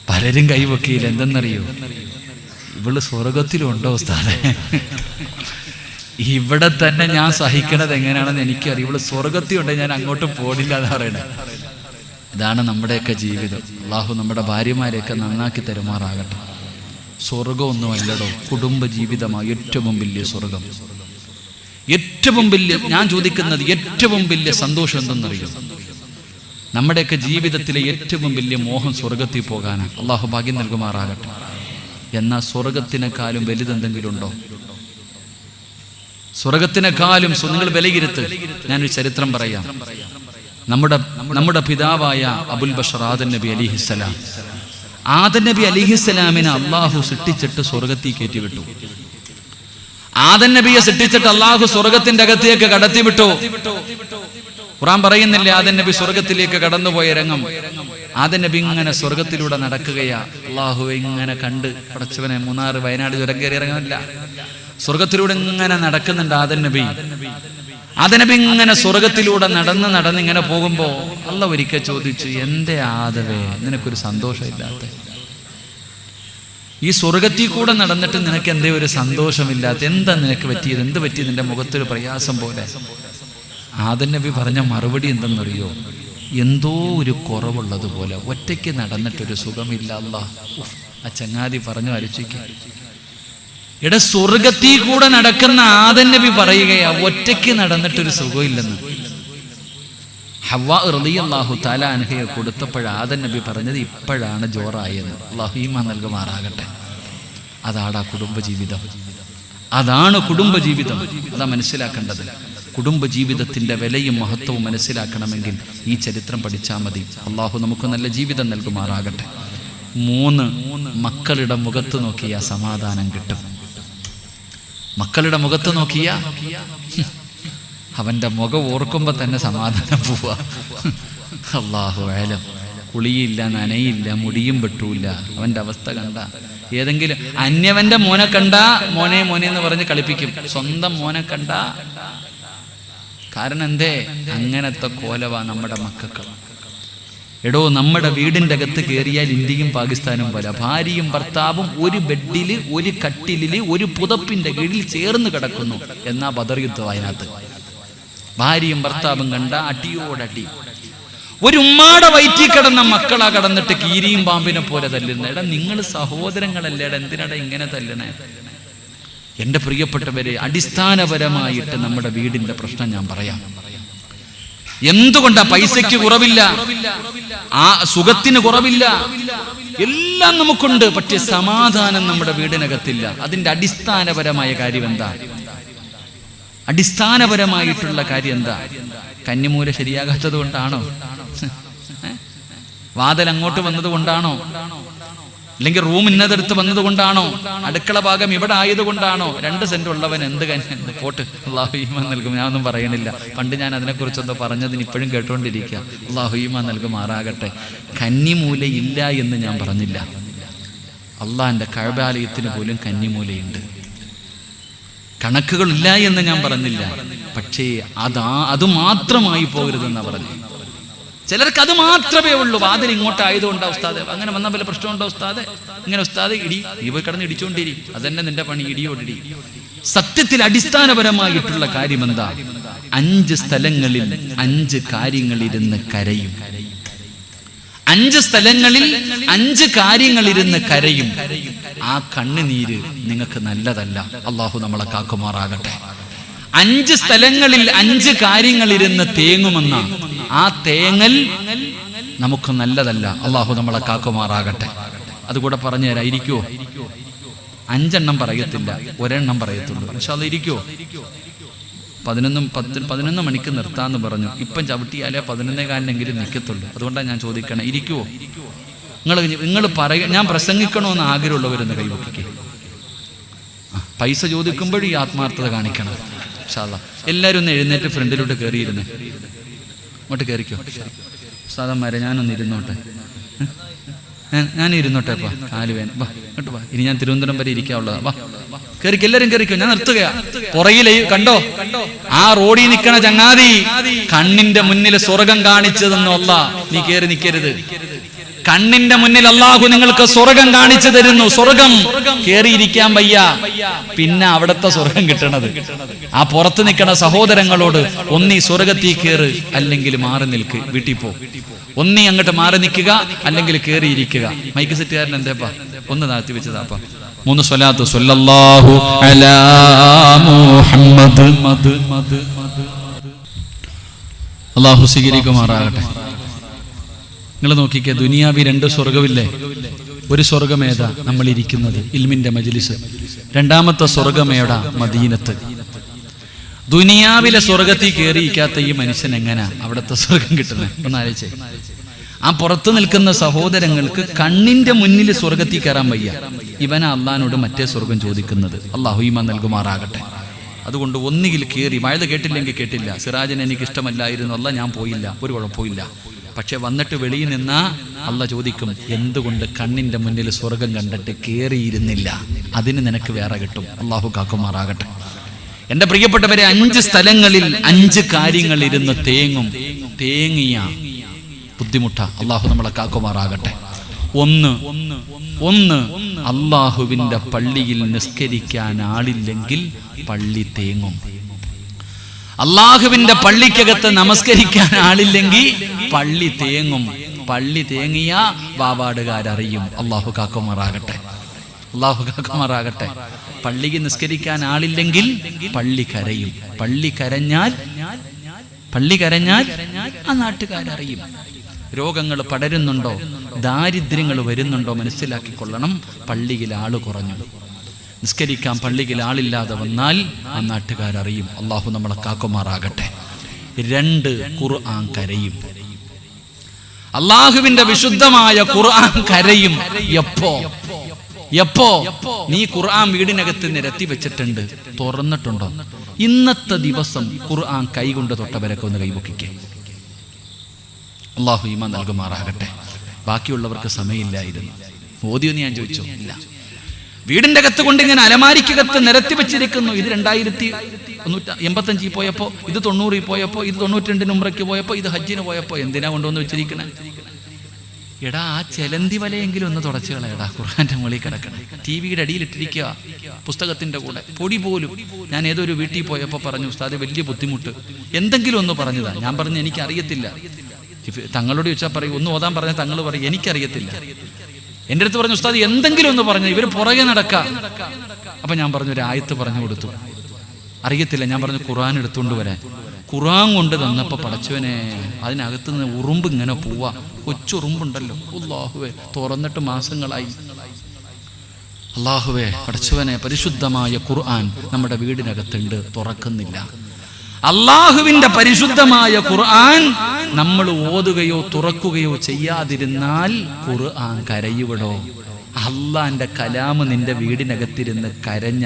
പലരും കൈ പൊക്കിയില്ല. എന്തെന്നറിയോ? ഇവള് സ്വർഗത്തിലുണ്ടോ ഉസ്താദേ? ഇവിടെ തന്നെ ഞാൻ സഹിക്കണത് എങ്ങനെയാണെന്ന് എനിക്കറിയാം. ഇവള് സ്വർഗത്തിലുണ്ട്, ഞാൻ അങ്ങോട്ട് പോടില്ല എന്ന് പറയണേ. ഇതാണ് നമ്മുടെയൊക്കെ ജീവിതം. അള്ളാഹു നമ്മുടെ ഭാര്യമാരെയൊക്കെ നന്നാക്കി തരുമാറാകട്ടെ. സ്വർഗമൊന്നും അല്ലടോ, കുടുംബ ജീവിതമാണ് ഏറ്റവും വലിയ സ്വർഗം. ഏറ്റവും വലിയ, ഞാൻ ചോദിക്കുന്നത് ഏറ്റവും വലിയ സന്തോഷം എന്തെന്നറിയോ? നമ്മുടെയൊക്കെ ജീവിതത്തിലെ ഏറ്റവും വലിയ മോഹം സ്വർഗത്തിൽ പോകാനാണ്. അള്ളാഹു ഭാഗ്യം നൽകുമാറാകട്ടെ. എന്നാൽ സ്വർഗത്തിനെക്കാളും വലുതെന്തെങ്കിലും ഉണ്ടോ? സ്വർഗത്തിനെക്കാളും നിങ്ങൾ വിലയിരുത്ത്. ഞാനൊരു ചരിത്രം പറയാം. നമ്മുടെ പിതാവായ അബുൽ ബഷർ ആദം നബി അലിഹിസ്സലാം, ആദം നബി അലിഹിസ്സലാമിനെ അള്ളാഹു സൃഷ്ടിച്ചിട്ട് സ്വർഗത്തിൽ കയറ്റിവിട്ടു. ആദം നബിയെ സൃഷ്ടിച്ചിട്ട് അള്ളാഹു സ്വർഗത്തിന്റെ അകത്തേക്ക് കടത്തിവിട്ടു. ഖുർആൻ പറയുന്നില്ലേ ആദം നബി സ്വർഗത്തിലേക്ക് കടന്നുപോയ രംഗം? ആദം നബി ഇങ്ങനെ സ്വർഗത്തിലൂടെ നടക്കുകയാ. അള്ളാഹു ഇങ്ങനെ കണ്ട്, പടച്ചവനെ, മൂന്നാറ് വയനാട് ചുരം കയറി ഇറങ്ങാനില്ല, സ്വർഗത്തിലൂടെ ഇങ്ങനെ നടക്കുന്നുണ്ട് ആദം നബി. ആദം നബി ഇങ്ങനെ സ്വർഗത്തിലൂടെ നടന്ന് ഇങ്ങനെ പോകുമ്പോ അള്ളാഹു ഒരിക്കൽ ചോദിച്ചു, എന്തേ ആദവേ നിനക്കൊരു സന്തോഷമില്ലാത്ത? ഈ സ്വർഗത്തിൽ കൂടെ നടന്നിട്ട് നിനക്ക് എന്തേ ഒരു സന്തോഷമില്ലാത്ത? എന്താ നിനക്ക് പറ്റിയത്? എന്ത് പറ്റി നിന്റെ മുഖത്തൊരു പ്രയാസം പോലെ? ആദം നബി പറഞ്ഞ മറുപടി എന്തെന്നറിയോ? എന്തോ ഒരു കുറവുള്ളതുപോലെ, ഒറ്റയ്ക്ക് നടന്നിട്ടൊരു സുഖമില്ല അല്ലാഹ്. ആ ചങ്ങാതി പറഞ്ഞു ആലോചിക്കുക. ഇവിടെ സ്വർഗത്തിൽ കൂടെ നടക്കുന്ന ആദം നബി പറയുകയാ ഒറ്റയ്ക്ക് നടന്നിട്ടൊരു സുഖമില്ലെന്ന്. ഹവ്വാ റളിയല്ലാഹു തആല അൻഹയെ കൊടുത്തപ്പോൾ ആദം നബി പറഞ്ഞത് ഇപ്പോഴാണ് ജോറായെന്ന്. അല്ലാഹു ഈമാൻ നൽകുമാറാകട്ടെ. അതാണ് കുടുംബജീവിതം. അതാണ് കുടുംബജീവിതം. അതാ മനസ്സിലാക്കേണ്ടത്. കുടുംബജീവിതത്തിന്റെ വിലയും മഹത്വവും മനസ്സിലാക്കണമെങ്കിൽ ഈ ചരിത്രം പഠിച്ചാൽ മതി. അള്ളാഹു നമുക്ക് നല്ല ജീവിതം നൽകുമാറാകട്ടെ. 3 മക്കളുടെ മുഖത്ത് നോക്കിയാൽ സമാധാനം കിട്ടും. മക്കളുടെ മുഖത്ത് നോക്കിയാ അവന്റെ മുഖം ഓർക്കുമ്പോ തന്നെ സമാധാനം പോവാ. അല്ലാഹു അലം. കുളിയില്ല, നനയില്ല, മുടിയും വെട്ടൂല്ല. അവന്റെ അവസ്ഥ കണ്ട, ഏതെങ്കിലും അന്യവന്റെ മോനെ കണ്ട മോനെ എന്ന് പറഞ്ഞ് കളിപ്പിക്കും. സ്വന്തം മോനെ കണ്ട, കാരണം എന്തേ? അങ്ങനത്തെ കോലവാ നമ്മുടെ മക്കൾക്ക്. എടോ, നമ്മുടെ വീടിന്റെ അകത്ത് കയറിയാൽ ഇന്ത്യയും പാകിസ്ഥാനും പോലെ ഭാര്യയും ഭർത്താവും ഒരു ബെഡില്, ഒരു കട്ടിലില്, ഒരു പുതപ്പിന്റെ കീഴിൽ ചേർന്ന് കിടക്കുന്നു. എന്നാ ബദർ യുദ്ധം അതിനകത്ത്. ഭാര്യയും ഭർത്താവും കണ്ട അടിയോടടി. ഒരു ഉമ്മാടെ വയറ്റിൽ കിടന്ന മക്കളാ കടന്നിട്ട് കീരിയും പാമ്പിനെ പോലെ തല്ലുന്ന. എടാ, നിങ്ങൾ സഹോദരങ്ങളല്ലേടാ, എന്തിനാടാ ഇങ്ങനെ തല്ലണേ? എൻ്റെ പ്രിയപ്പെട്ടവരെ, അടിസ്ഥാനപരമായിട്ട് നമ്മുടെ വീടിന്റെ പ്രശ്നം ഞാൻ പറയാം. എന്തുകൊണ്ടാ? പൈസയ്ക്ക് കുറവില്ല, ആ സുഖത്തിന് കുറവില്ല, എല്ലാം നമുക്കുണ്ട്. പക്ഷെ സമാധാനം നമ്മുടെ വീടിനകത്തില്ല. അതിന്റെ അടിസ്ഥാനപരമായ കാര്യം എന്താ? അടിസ്ഥാനപരമായിട്ടുള്ള കാര്യം എന്താ? കന്നിമൂല ശരിയാകാത്തത് കൊണ്ടാണോ? വാതിൽ അങ്ങോട്ട് വന്നത് കൊണ്ടാണോ? അല്ലെങ്കിൽ റൂം ഇന്നതെടുത്ത് വന്നത് കൊണ്ടാണോ? അടുക്കള ഭാഗം ഇവിടെ ആയതുകൊണ്ടാണോ? 2 സെന്റ് ഉള്ളവൻ എന്ത് പോട്ട്, അള്ളാഹു ഈമാൻ നൽകും. ഞാനൊന്നും പറയണില്ല. പണ്ട് ഞാൻ അതിനെക്കുറിച്ചൊന്ന് പറഞ്ഞതിന് ഇപ്പോഴും കേട്ടുകൊണ്ടിരിക്കുക. അള്ളാഹു ഈമാൻ നൽകുമാറാകട്ടെ. കന്നിമൂല ഇല്ല എന്ന് ഞാൻ പറഞ്ഞില്ല. അള്ളാഹിന്റെ കഅബാലയത്തിന് പോലും കന്നിമൂലയുണ്ട്. കണക്കുകളില്ല എന്ന് ഞാൻ പറഞ്ഞില്ല. പക്ഷേ അത് മാത്രമായി പോകരുതെന്നാ പറഞ്ഞു. ചിലർക്ക് അത് മാത്രമേ ഉള്ളൂ. വാതിൽ ഇങ്ങോട്ടായതുകൊണ്ടാ ഉസ്താദ്, അങ്ങനെ വന്ന വല്ല പ്രശ്നമുണ്ടോ ഉസ്താദ്? ഇങ്ങനെ ഉസ്താദ് നീ പോയി കിടന്ന് ഇടിച്ചോണ്ടിരി, അതന്നെ നിന്റെ പണി, ഇടിയോടിടി. സത്യത്തിൽ അടിസ്ഥാനപരമായിട്ടുള്ള കാര്യം എന്താ? 5 സ്ഥലങ്ങളിൽ 5 കാര്യങ്ങളിരുന്ന് കരയും. 5 സ്ഥലങ്ങളിൽ 5 കാര്യങ്ങളിരുന്ന് കരയും. ആ കണ്ണുനീര് നിങ്ങൾക്ക് നല്ലതല്ല. അള്ളാഹു നമ്മളെ കാക്കുമാറാകട്ടെ. 5 സ്ഥലങ്ങളിൽ 5 കാര്യങ്ങളിരുന്ന് തേങ്ങുമെന്ന ആ തേങ്ങൽ നമുക്ക് നല്ലതല്ല. അള്ളാഹു നമ്മളെ കാക്കുമാറാകട്ടെ. അതുകൂടെ പറഞ്ഞു തരാം. ഇരിക്കുവോ? 5 എണ്ണം പറയത്തില്ല, 1 എണ്ണം പറയത്തുള്ളൂ. പക്ഷെ അത് ഇരിക്കുവോ? 11 മണിക്ക് നിർത്താന്ന് പറഞ്ഞു. ഇപ്പം ചവിട്ടിയാലേ 11:15 നിൽക്കത്തുള്ളൂ. അതുകൊണ്ടാണ് ഞാൻ ചോദിക്കണം, ഇരിക്കുവോ? നിങ്ങൾ പറയുക. ഞാൻ പ്രസംഗിക്കണമെന്ന് ആഗ്രഹമുള്ളവരെന്ന് കൈവക്കിക്കേ. പൈസ ചോദിക്കുമ്പോഴും ഈ ആത്മാർത്ഥത കാണിക്കണം. ഇൻഷാ അല്ലാഹ് എല്ലാവരും ഒന്ന് എഴുന്നേറ്റ് ഫ്രണ്ടിലോട്ട് കയറിയിരുന്നേ. അങ്ങോട്ട് കയറിക്കോ സാധന്മാരെ. ഞാനൊന്ന് ഇരുന്നോട്ടെ, ഞാൻ ഇരുന്നോട്ടെ. അപ്പാ കാല് വേന. വാ ഇങ്ങോട്ട് വാ. ഇനി ഞാൻ തിരുവനന്തപുരം വരെ ഇരിക്കാനുള്ളതാ. വാ കയറിക്കോ, എല്ലാവരും കയറിക്കോ. ഞാൻ നിർത്തുകയാ. പുറകിലെ കണ്ടോ ആ റോഡിൽ നിൽക്കണ ചങ്ങാതി, കണ്ണിന്റെ മുന്നിൽ സ്വർഗം കാണിച്ചതെന്നല്ല. നീ കയറി നിൽക്കരുത്. കണ്ണിന്റെ മുന്നിൽ അള്ളാഹു നിങ്ങൾക്ക് സ്വർഗം കാണിച്ചു തരുന്നു. സ്വർഗം കേറിയിരിക്കാൻ വയ്യ, പിന്നെ അവിടത്തെ സ്വർഗം കിട്ടണത്. ആ പുറത്ത് നിൽക്കണ സഹോദരങ്ങളോട് ഒന്നീ സ്വർഗത്തിൽ കയറ്, അല്ലെങ്കിൽ മാറി നിൽക്ക്, വീട്ടിൽ പോ. ഒന്നീ അങ്ങോട്ട് മാറി നിൽക്കുക, അല്ലെങ്കിൽ കയറിയിരിക്കുക. മൈക്ക് സെറ്റുകാരൻ എന്തേപ്പാ ഒന്ന് താഴ്ത്തി വെച്ചതാപ്പാ. 3 സ്വലാത്ത് സ്വല്ലല്ലാഹു അലാ മുഹമ്മദ്. അള്ളാഹു സ്വീകരിക്കുമാറാകട്ടെ. നിങ്ങൾ നോക്കിക്കേ, ദുനിയാവി 2 സ്വർഗമില്ലേ? ഒരു സ്വർഗമേതാ? നമ്മൾ ഇരിക്കുന്നത് ഇൽമിന്റെ മജ്ലിസ്. 2ാമത്തെ സ്വർഗമേടാ? മദീനത്ത്. ദുനിയാവിലെ സ്വർഗത്തിൽ കയറിയിരിക്കാത്ത ഈ മനുഷ്യൻ എങ്ങനാ അവിടുത്തെ സ്വർഗം കിട്ടുന്നത്? ഒന്ന് ആലോചിച്ചേ. ആ പുറത്തു നിൽക്കുന്ന സഹോദരങ്ങൾക്ക് കണ്ണിന്റെ മുന്നിൽ സ്വർഗത്തിൽ കയറാൻ വയ്യ. ഇവനാ അള്ളാഹിനോട് മറ്റേ സ്വർഗം ചോദിക്കുന്നത്. അള്ളാഹു ഈമാൻ നൽകുമാറാകട്ടെ. അതുകൊണ്ട് ഒന്നുകിൽ കയറി. മഴ കേട്ടില്ലെങ്കിൽ കേട്ടില്ല, സിറാജിന് എനിക്ക് ഇഷ്ടമല്ലായിരുന്നു, അല്ല ഞാൻ പോയില്ല, ഒരു കുഴപ്പമില്ല. പക്ഷെ വന്നിട്ട് വെളിയിൽ നിന്നാ അള്ള ചോദിക്കും, എന്തുകൊണ്ട് കണ്ണിന്റെ മുന്നിൽ സ്വർഗം കണ്ടിട്ട് കയറിയിരുന്നില്ല? അതിന് നിനക്ക് വേറെ കിട്ടും. അള്ളാഹു കാക്കുമാറാകട്ടെ. എന്റെ പ്രിയപ്പെട്ടവരെ, 5 സ്ഥലങ്ങളിൽ 5 കാര്യങ്ങൾ ഇരുന്ന് തേങ്ങിയ ബുദ്ധിമുട്ട. അള്ളാഹു നമ്മളെ കാക്കുമാറാകട്ടെ. ഒന്ന് അള്ളാഹുവിന്റെ പള്ളിയിൽ നിസ്കരിക്കാൻ ആളില്ലെങ്കിൽ പള്ളി തേങ്ങും. അള്ളാഹുവിന്റെ പള്ളിക്കകത്ത് നമസ്കരിക്കാൻ ആളില്ലെങ്കിൽ പള്ളി തേങ്ങും. പള്ളി തേങ്ങിയ വാവാടുകാരറിയും. അള്ളാഹു കാക്കുമാറാകട്ടെ. അള്ളാഹു കാക്കുമാറാകട്ടെ. പള്ളിക്ക് നിസ്കരിക്കാൻ ആളില്ലെങ്കിൽ പള്ളി കരയും. പള്ളി കരഞ്ഞാൽ ആ നാട്ടുകാരറിയും. രോഗങ്ങൾ പടരുന്നുണ്ടോ, ദാരിദ്ര്യങ്ങൾ വരുന്നുണ്ടോ മനസ്സിലാക്കിക്കൊള്ളണം. പള്ളിയിൽ ആള് കുറഞ്ഞു, നിസ്കരിക്കാൻ പള്ളിയിൽ ആളില്ലാതെ വന്നാൽ ആ നാട്ടുകാരറിയും. അള്ളാഹു നമ്മളെ കാക്കുമാറാകട്ടെ. 2 ഖുർആൻ കരയും. അള്ളാഹുവിന്റെ വിശുദ്ധമായ ഖുർആൻ കരയും. എപ്പോ നീ ഖുർആൻ വീടിനകത്ത് നിരത്തി വെച്ചിട്ടുണ്ട്, തുറന്നിട്ടുണ്ടോ? ഇന്നത്തെ ദിവസം ഖുർആൻ കൈകൊണ്ട് തൊട്ടവരൊക്കെ ഒന്ന് കൈപൊക്കിക്കേ. അള്ളാഹു ഈമാൻ നൽകുമാറാകട്ടെ. ബാക്കിയുള്ളവർക്ക് സമയമില്ലായിരുന്നു. ഓതിയൊന്ന് ഞാൻ ചോദിച്ചോ? ഇല്ല. വീടിന്റെ അകത്ത് കൊണ്ട് ഇങ്ങനെ അലമാരിക്കകത്ത് നിരത്തി വെച്ചിരിക്കുന്നു. ഇത് 2085 പോയപ്പോ, ഇത് 90 പോയപ്പോ, ഇത് 92 ഉംറയ്ക്ക് പോയപ്പോ, ഇത് ഹജ്ജിന് പോയപ്പോ. എന്തിനാ കൊണ്ടുവന്ന് വെച്ചിരിക്കണേ? എടാ, ആ ചെലന്തി വലയെങ്കിലും ഒന്ന് തുടച്ചു കളയടാ. ഖുർആന്റെ മുകളിൽ കിടക്കണം. ടിവിയുടെ അടിയിലിട്ടിരിക്കുക, പുസ്തകത്തിന്റെ കൂടെ. പൊടി പോലും. ഞാൻ ഏതൊരു വീട്ടിൽ പോയപ്പോ പറഞ്ഞു, ഉസ്താദ് വലിയ ബുദ്ധിമുട്ട്, എന്തെങ്കിലും ഒന്ന് പറഞ്ഞതാ. ഞാൻ പറഞ്ഞു എനിക്ക് അറിയത്തില്ല. തങ്ങളോട് ചോദിച്ചാൽ പറയും, ഒന്ന് ഓതാൻ പറഞ്ഞ തങ്ങൾ പറയും എനിക്കറിയത്തില്ല. എൻ്റെ അടുത്ത് പറഞ്ഞു, ഉസ്താദ് എന്തെങ്കിലും ഒന്ന് പറഞ്ഞു, ഇവർ പുറകെ നടക്കാം. അപ്പൊ ഞാൻ പറഞ്ഞു, ഒരു ആയത്ത് പറഞ്ഞു കൊടുത്തു. അറിയത്തില്ല. ഞാൻ പറഞ്ഞു ഖുർആൻ എടുത്തുകൊണ്ട് വരാൻ. ഖുർആൻ കൊണ്ട് തന്നപ്പോ പടച്ചവനെ അതിനകത്തുനിന്ന് ഉറുമ്പ് ഇങ്ങനെ പോവാ. കൊച്ചുറുമ്പുണ്ടല്ലോ, അല്ലാഹുവേ തുറന്നിട്ട് മാസങ്ങളായി. അല്ലാഹുവേ പടച്ചവനെ, പരിശുദ്ധമായ ഖുർആൻ നമ്മുടെ വീടിനകത്തുണ്ട്, തുറക്കുന്നില്ല. അല്ലാഹുവിന്റെ പരിശുദ്ധമായ ഖുർആൻ നമ്മൾ ഓതുകയോ തുറക്കുകയോ ചെയ്യാതിരുന്നാൽ ഖുർആൻ കരയുവിടോ. അള്ളാന്റെ കലാമ് നിന്റെ വീടിനകത്തിരുന്ന് കരഞ്ഞ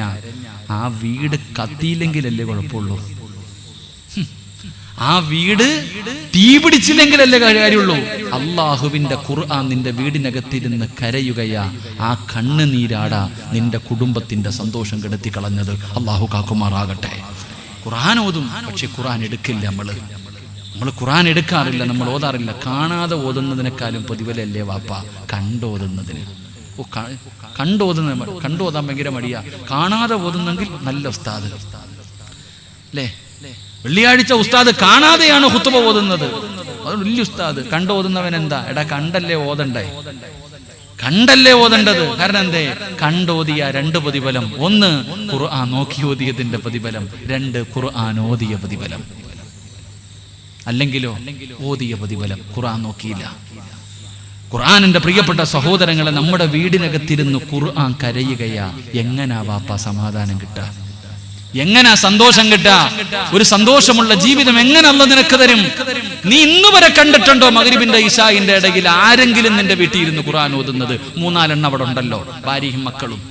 ആ വീട് കത്തിയില്ലെങ്കിലല്ലേ കുഴപ്പമുള്ളൂ, ആ വീട് തീ പിടിച്ചില്ലെങ്കിലല്ലേ കാര്യമുള്ളൂ. അള്ളാഹുവിന്റെ ഖുർആൻ നിന്റെ വീടിനകത്തിരുന്ന് കരയുകയാ. ആ കണ്ണുനീരാടാ നിന്റെ കുടുംബത്തിന്റെ സന്തോഷം കെടുത്തി കളഞ്ഞത്. അള്ളാഹു കാക്കുമാറാകട്ടെ. ഖുർആൻ ഓതും, പക്ഷെ ഖുർആൻ എടുക്കില്ല. നമ്മൾ ഖുർആൻ എടുക്കാറില്ല, നമ്മൾ ഓതാറില്ല. കാണാതെ ഓതുന്നതിനേക്കാളും പ്രതിഫലല്ലേ വാപ്പ കണ്ടോതുന്നതിന്. കണ്ടോതാൻ ഭയങ്കര മടിയാ. കാണാതെ ഓതുന്നെങ്കിൽ നല്ല ഉസ്താദ് അല്ലേ? വെള്ളിയാഴ്ച ഉസ്താദ് കാണാതെയാണ് ഖുത്ബ ഓതുന്നത്, അത് വലിയ ഉസ്താദ്. കണ്ടോതുന്നവൻ എന്താ? എടാ കണ്ടല്ലേ ഓതണ്ടേ, കണ്ടല്ലേ ഓതേണ്ടത്. കാരണം എന്തേ? കണ്ടോതിയ 2 പ്രതിഫലം. 1 ഖുർആൻ നോക്കി ഓതിയതിന്റെ പ്രതിഫലം, 2 ഖുർആൻ ഓതിയ പ്രതിഫലം. അല്ലെങ്കിലോ ഓതിയ പ്രതിഫലം, ഖുർആൻ നോക്കിയില്ല. ഖുർആനിന്റെ പ്രിയപ്പെട്ട സഹോദരങ്ങളെ, നമ്മുടെ വീടിനകത്തിരുന്ന് ഖുർആൻ കരയുകയാ. എങ്ങനാ വാപ്പ സമാധാനം കിട്ടുക? എങ്ങനാ സന്തോഷം കിട്ടുക? ഒരു സന്തോഷമുള്ള ജീവിതം എങ്ങനെ അല്ലാഹു നിനക്ക് തരും? നീ ഇന്ന് വരെ കണ്ടിട്ടുണ്ടോ മഗ്രിബിന്റെ ഇശാഇന്റെ ഇടയിൽ ആരെങ്കിലും നിന്റെ വീട്ടിൽ ഇരുന്ന് ഖുർആൻ ഓതുന്നത്? 3-4 എണ്ണം അവിടെ ഉണ്ടല്ലോ, ഭാര്യയും മക്കളും.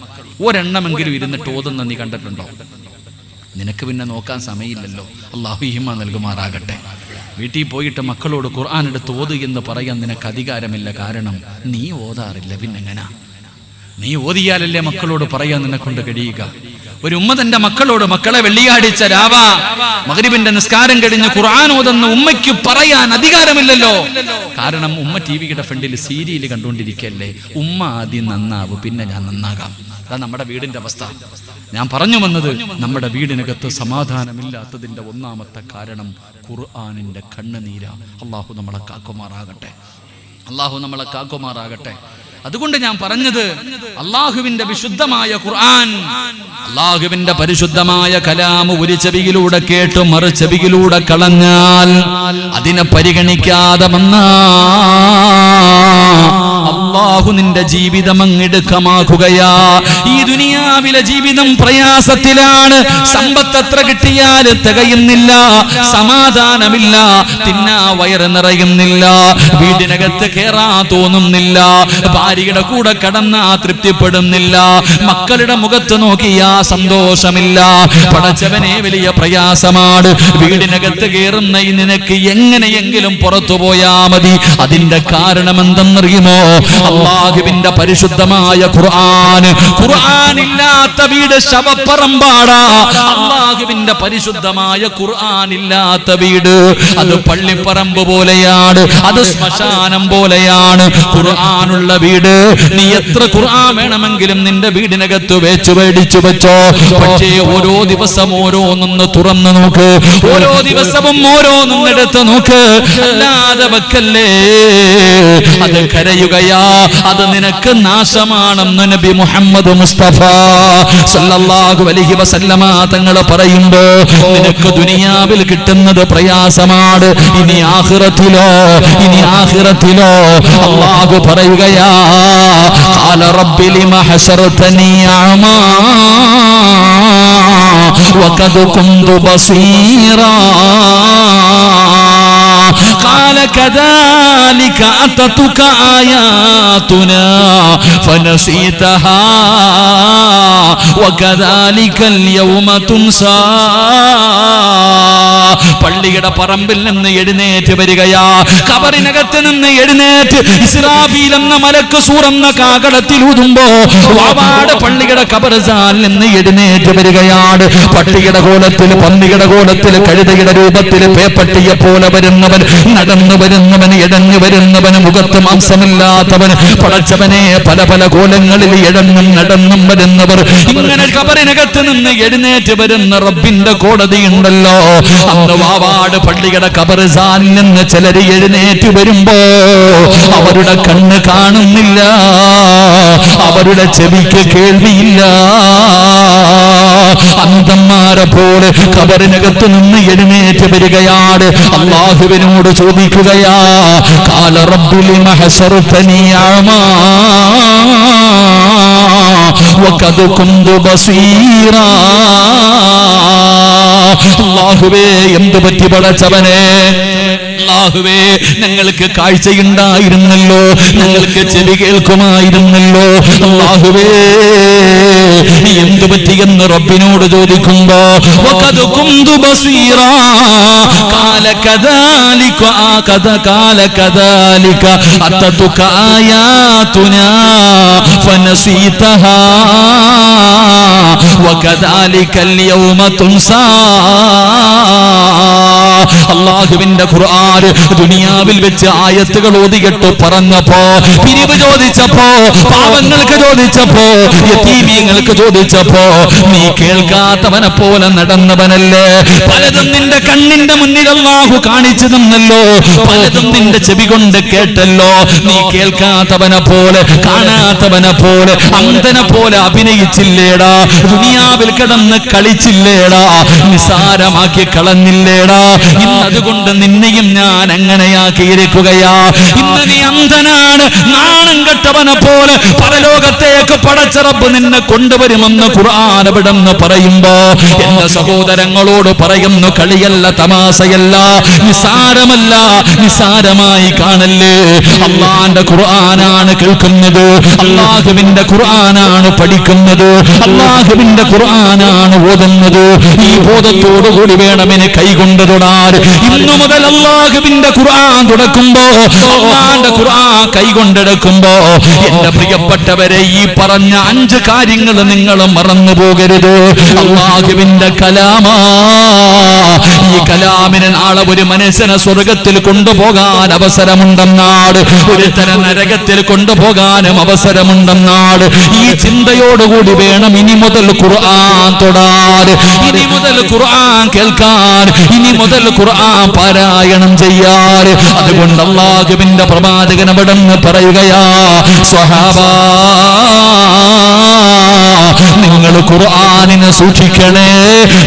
ഒരെണ്ണമെങ്കിലും ഇരുന്നിട്ട് ഓതുന്ന നീ കണ്ടിട്ടുണ്ടോ? നിനക്ക് പിന്നെ നോക്കാൻ സമയമില്ലല്ലോ. അല്ലാഹു ഈമാൻ നൽകുമാറാകട്ടെ. വീട്ടിൽ പോയിട്ട് മക്കളോട് ഖുർആൻ എടുത്ത് ഓതു എന്ന് പറയാൻ നിനക്ക് അധികാരമില്ല. കാരണം നീ ഓതാറില്ല. പിന്നെങ്ങനാ? നീ ഓതിയാലല്ലേ മക്കളോട് പറയാൻ നിന്നെക്കൊണ്ട് കഴിയുക. ഒരു ഉമ്മ തന്റെ മക്കളോട്, മക്കളെ വെള്ളിയാഴ്ച രാവാ മഗ്രിബിന്റെ നിസ്കാരം കഴിഞ്ഞ് ഖുർആൻ ഓതുന്ന ഉമ്മയ്ക്ക് പറയാൻ അധികാരമില്ലല്ലോ. കാരണം ഉമ്മ ടിവിയുടെ ഫ്രണ്ടിൽ സീരിയൽ കണ്ടുകൊണ്ടിരിക്കല്ലേ. ഉമ്മ ആദ്യം നന്നാവും, പിന്നെ ഞാൻ നന്നാകാം. അതാ നമ്മുടെ വീടിന്റെ അവസ്ഥ. ഞാൻ പറഞ്ഞു വന്നത്, നമ്മുടെ വീടിനകത്ത് സമാധാനമില്ലാത്തതിന്റെ ഒന്നാമത്തെ കാരണം ഖുർആനിന്റെ കണ്ണുനീരാ. അള്ളാഹു നമ്മളെ കാക്കുമാറാകട്ടെ. അള്ളാഹു നമ്മളെ കാക്കുമാറാകട്ടെ. അതുകൊണ്ട് ഞാൻ പറഞ്ഞത്, അള്ളാഹുവിന്റെ വിശുദ്ധമായ ഖുർആൻ, അള്ളാഹുവിന്റെ പരിശുദ്ധമായ കലാം ഒരു ചെവിയിലൂടെ കേട്ട് മറു ചെവിയിലൂടെ കളഞ്ഞാൽ, അതിനെ പരിഗണിക്കാതെ വന്നാ അള്ളാഹു നിന്റെ ജീവിതം അങ്ങിടുക്കമാക്കുകയാ. ഈ ദുനിയാവിലെ ജീവിതം പ്രയാസത്തിലാണ്. സമ്പത്ത് എത്ര കിട്ടിയാൽ തികയുന്നില്ല, സമാധാനമില്ല, തിന്നാ വയറ് നിറയുന്നില്ല, വീടിനകത്ത് കേറാ തോന്നുന്നില്ല, ഭാര്യയുടെ കൂടെ കടന്നാ തൃപ്തിപ്പെടുന്നില്ല, മക്കളുടെ മുഖത്ത് നോക്കിയാ സന്തോഷമില്ല. പടച്ചവനെ വലിയ പ്രയാസമാണ്. വീടിനകത്ത് കയറുന്ന നിനക്ക് എങ്ങനെയെങ്കിലും പുറത്തു പോയാ മതി. അതിന്റെ കാരണം എന്തെന്നറിയുമോ? അല്ലാഹുവിന്റെ പരിശുദ്ധമായ ഖുർആൻ. ഖുർആൻ ഇല്ലാത്ത വീട് ശവപ്പറമ്പാടാ. അല്ലാഹുവിന്റെ പരിശുദ്ധമായ ഖുർആൻ ഇല്ലാത്ത വീട് അത് പള്ളിപ്പറമ്പ് പോലെയാണ്, അത് ശ്മശാനം പോലെയാണ്. ഖുർആനുള്ള വീട്, നീ എത്ര ഖുർആൻ വേണമെങ്കിലും നിന്റെ വീടിനകത്ത് മേടിച്ചു വെച്ചോ. പക്ഷേ ഓരോ ദിവസം ഓരോന്നൊന്ന് തുറന്നു നോക്ക്, ഓരോ ദിവസവും ഓരോന്നും എടുത്ത് നോക്ക്. അല്ലാതെ വെക്കല്ലേ, അത് കരയുകയാ. അത് നിനക്ക് നാശമാണെന്ന് നബി മുഹമ്മദ് മുസ്തഫ സല്ലല്ലാഹു അലൈഹി വസല്ലമ തങ്ങൾ പറയുമ്പോ, നിനക്ക് ദുനിയാവിൽ കിട്ടുന്നത് പ്രയാസമാണ്. ഇനി ആഖിറത്തിലോ അല്ലാഹു പറയുകയാ, ഖാല റബ്ബി ലിമ ഹശർതനി അഅമാ വഖദ് കുന്തു ബസീറാ قال كذلك أتتك آياتنا فنسيتها وكذلك اليوم تنسى. പള്ളിയുടെ പറമ്പിൽ നിന്ന് എഴുന്നേറ്റ് വരികയാ. ഖബറിനകത്ത് നിന്ന് എഴുന്നേറ്റ് ഇസ്രാഫീൽ എന്ന മലക്ക് സൂറന്ന കാകടത്തിൽ ഊതുമ്പോ വാവാട് പള്ളിയുടെ ഖബർസാനിൽ നിന്ന് എഴുന്നേറ്റ് വരികയാണ്. പട്ടിയുടെ കോലത്തിൽ, പന്നിയുടെ കോലത്തിൽ, കഴുതയുടെ രൂപത്തിൽ, പേപ്പട്ടിയെ പോലെ വരുന്നവൻ, നടന്നു വരുന്നവൻ, ഇഴഞ്ഞു വരുന്നവൻ, മുഖത്ത് മാംസമില്ലാത്തവൻ, പടച്ചവനെ പല പല കോലങ്ങളിൽ ഇഴഞ്ഞും നടന്നും വരുന്നവർ. ഇങ്ങനെ ഖബറിനകത്ത് നിന്ന് എഴുന്നേറ്റ് വരുന്ന റബ്ബിന്റെ കോടതി ഉണ്ടല്ലോ. അന്ന് വാവാട് പള്ളിയുടെ ഖബർസാനിൽ നിന്ന് ചിലർ എഴുന്നേറ്റ് വരുമ്പോ അവരുടെ കണ്ണ് കാണുന്നില്ല, അവരുടെ ചെവിക്ക് കേൾവിയില്ല, അന്തന്മാരെ പോലെ ഖബറിനകത്ത് നിന്ന് എഴുന്നേറ്റ് വരികയാണ്. അല്ലാഹുവിനോട് ചോദിക്കുകയാ, ഖാല റബ്ബി ലിമ ഹസർതനി അമാ വഖദ് കുന്തു ബസീറാ. അല്ലാഹുവേ, എന്തു പറ്റി പടച്ചവനെ? അല്ലാഹുവേ, ഞങ്ങൾക്ക് കാഴ്ചയുണ്ടായിരുന്നല്ലോ, ഞങ്ങൾക്ക് ചെവി കേൾക്കുമായിരുന്നല്ലോ. അല്ലാഹുവേ, എന്തു പറ്റിയെന്ന് റബ്ബിനോട് ചോദിക്കുമ്പോ വഖദ് കുന്തു ബസീറാ ഖാല കദാലിക അതതുക ആയാതുനാ ഫനസീതഹാ വകദാലികൽ യൗമ തുൻസാ. അല്ലാഹുവിന്റെ ഖുർആൻ ദുനിയാവിൽ വെച്ച് ആയത്തുകൾ ഓതിയിട്ട് പറഞ്ഞപ്പോ, പിരിവ് ചോദിച്ചപ്പോ, പാവങ്ങൾക്ക് ചോദിച്ചപ്പോ, യതീമീങ്ങൾക്ക് ചോദിച്ചപ്പോ, നീ കേൾക്കാത്തവനെ പോലെ നടന്നവനല്ലേ? പലതും നിന്റെ കണ്ണിന്റെ മുന്നിൽ അല്ലാഹു കാണിച്ചു തന്നല്ലോ, പലതും നിന്റെ ചെവി കൊണ്ട് കേട്ടല്ലോ. നീ കേൾക്കാത്തവനെ പോലെ, കാണാത്തവനെ പോലെ, അന്ധനെ പോലെ അഭിനയിച്ചില്ലേടാ? ദുനിയാവിൽ കിടന്ന് കളിച്ചില്ലേടാ? നിസാരമാക്കി കളഞ്ഞില്ലേടാ? ഇന്നതുകൊണ്ട് നിന്നെയും ഞാൻ അങ്ങനെയാക്കിയിരിക്കുകയാ. ഇന്ന് നീ അന്ധനാണ്, നാണം കെട്ടവനെ പോലെ പരലോകത്തേക്ക് പടച്ച റബ്ബ് നിന്നെ കൊണ്ടുവരുമെന്ന് ഖുർആൻ എവിടെന്ന് പറയുമ്പോ എന്റെ സഹോദരങ്ങളോട് പറയുന്നു, കളിയല്ല, തമാശയല്ല, നിസാരമല്ല, നിസാരമായി കാണല്ലേ. അള്ളാന്റെ ഖുർആനാണ് കേൾക്കുന്നത്, അള്ളാഹുവിന്റെ ഖുർആനാണ് പഠിക്കുന്നത്, അള്ളാഹുവിന്റെ ഖുർആനാണ് ഓതുന്നത്. ഈ ബോധത്തോടുകൂടി വേണം എന്നെ കൈകൊണ്ട് തൊടാൻ. ഇന്നു മുതൽ അള്ളാഹുവിന്റെ ഖുർആൻ തുടക്കുമ്പോ, അള്ളാന്റെ ഖുർആൻ കൈകൊണ്ടെടുക്കുമ്പോ, എന്റെ പ്രിയപ്പെട്ടവരെ, ഈ പറഞ്ഞ 5 കാര്യങ്ങൾ നിങ്ങൾ മറന്നു പോകരുത്. അള്ളാഹുവിന്റെ കലാമാ. ഈ കലാമിന് നാളെ ഒരു മനുഷ്യനെ സ്വർഗത്തിൽ കൊണ്ടുപോകാൻ അവസരമുണ്ടെന്നാണ്, ഒരുത്തനെ നരകത്തിൽ കൊണ്ടുപോകാനും അവസരമുണ്ടെന്നാണ്. ഈ ചിന്തയോടുകൂടി വേണം ഇനി മുതൽ ഖുർആൻ തൊടാൻ, ഇനി മുതൽ ഖുർആൻ കേൾക്കാൻ, ഇനി മുതൽ ഖുർആൻ പാരായണം ചെയ്യാൻ. അതുകൊണ്ട് അല്ലാഹുവിന്റെ പ്രവാചകൻ അവിടെന്ന് പറയുകയാ, സ്വഹാബാ, നിങ്ങൾ ഖുർആനിനെ സൂക്ഷിക്കണേ,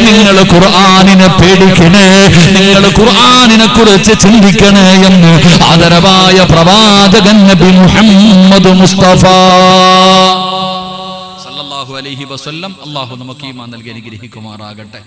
നിങ്ങൾ ഖുർആനിനെ പേടിക്കണേ, നിങ്ങൾ ഖുർആനിനെ കുറിച്ച് ചിന്തിക്കണേ എന്ന് ആദരവായ പ്രവാചകൻ നബി മുഹമ്മദ് മുസ്തഫ സല്ലല്ലാഹു അലൈഹി വസല്ലം. അല്ലാഹു നമുക്ക് ഈമാൻ നൽകി അനുഗ്രഹിക്കുമാറാകട്ടെ.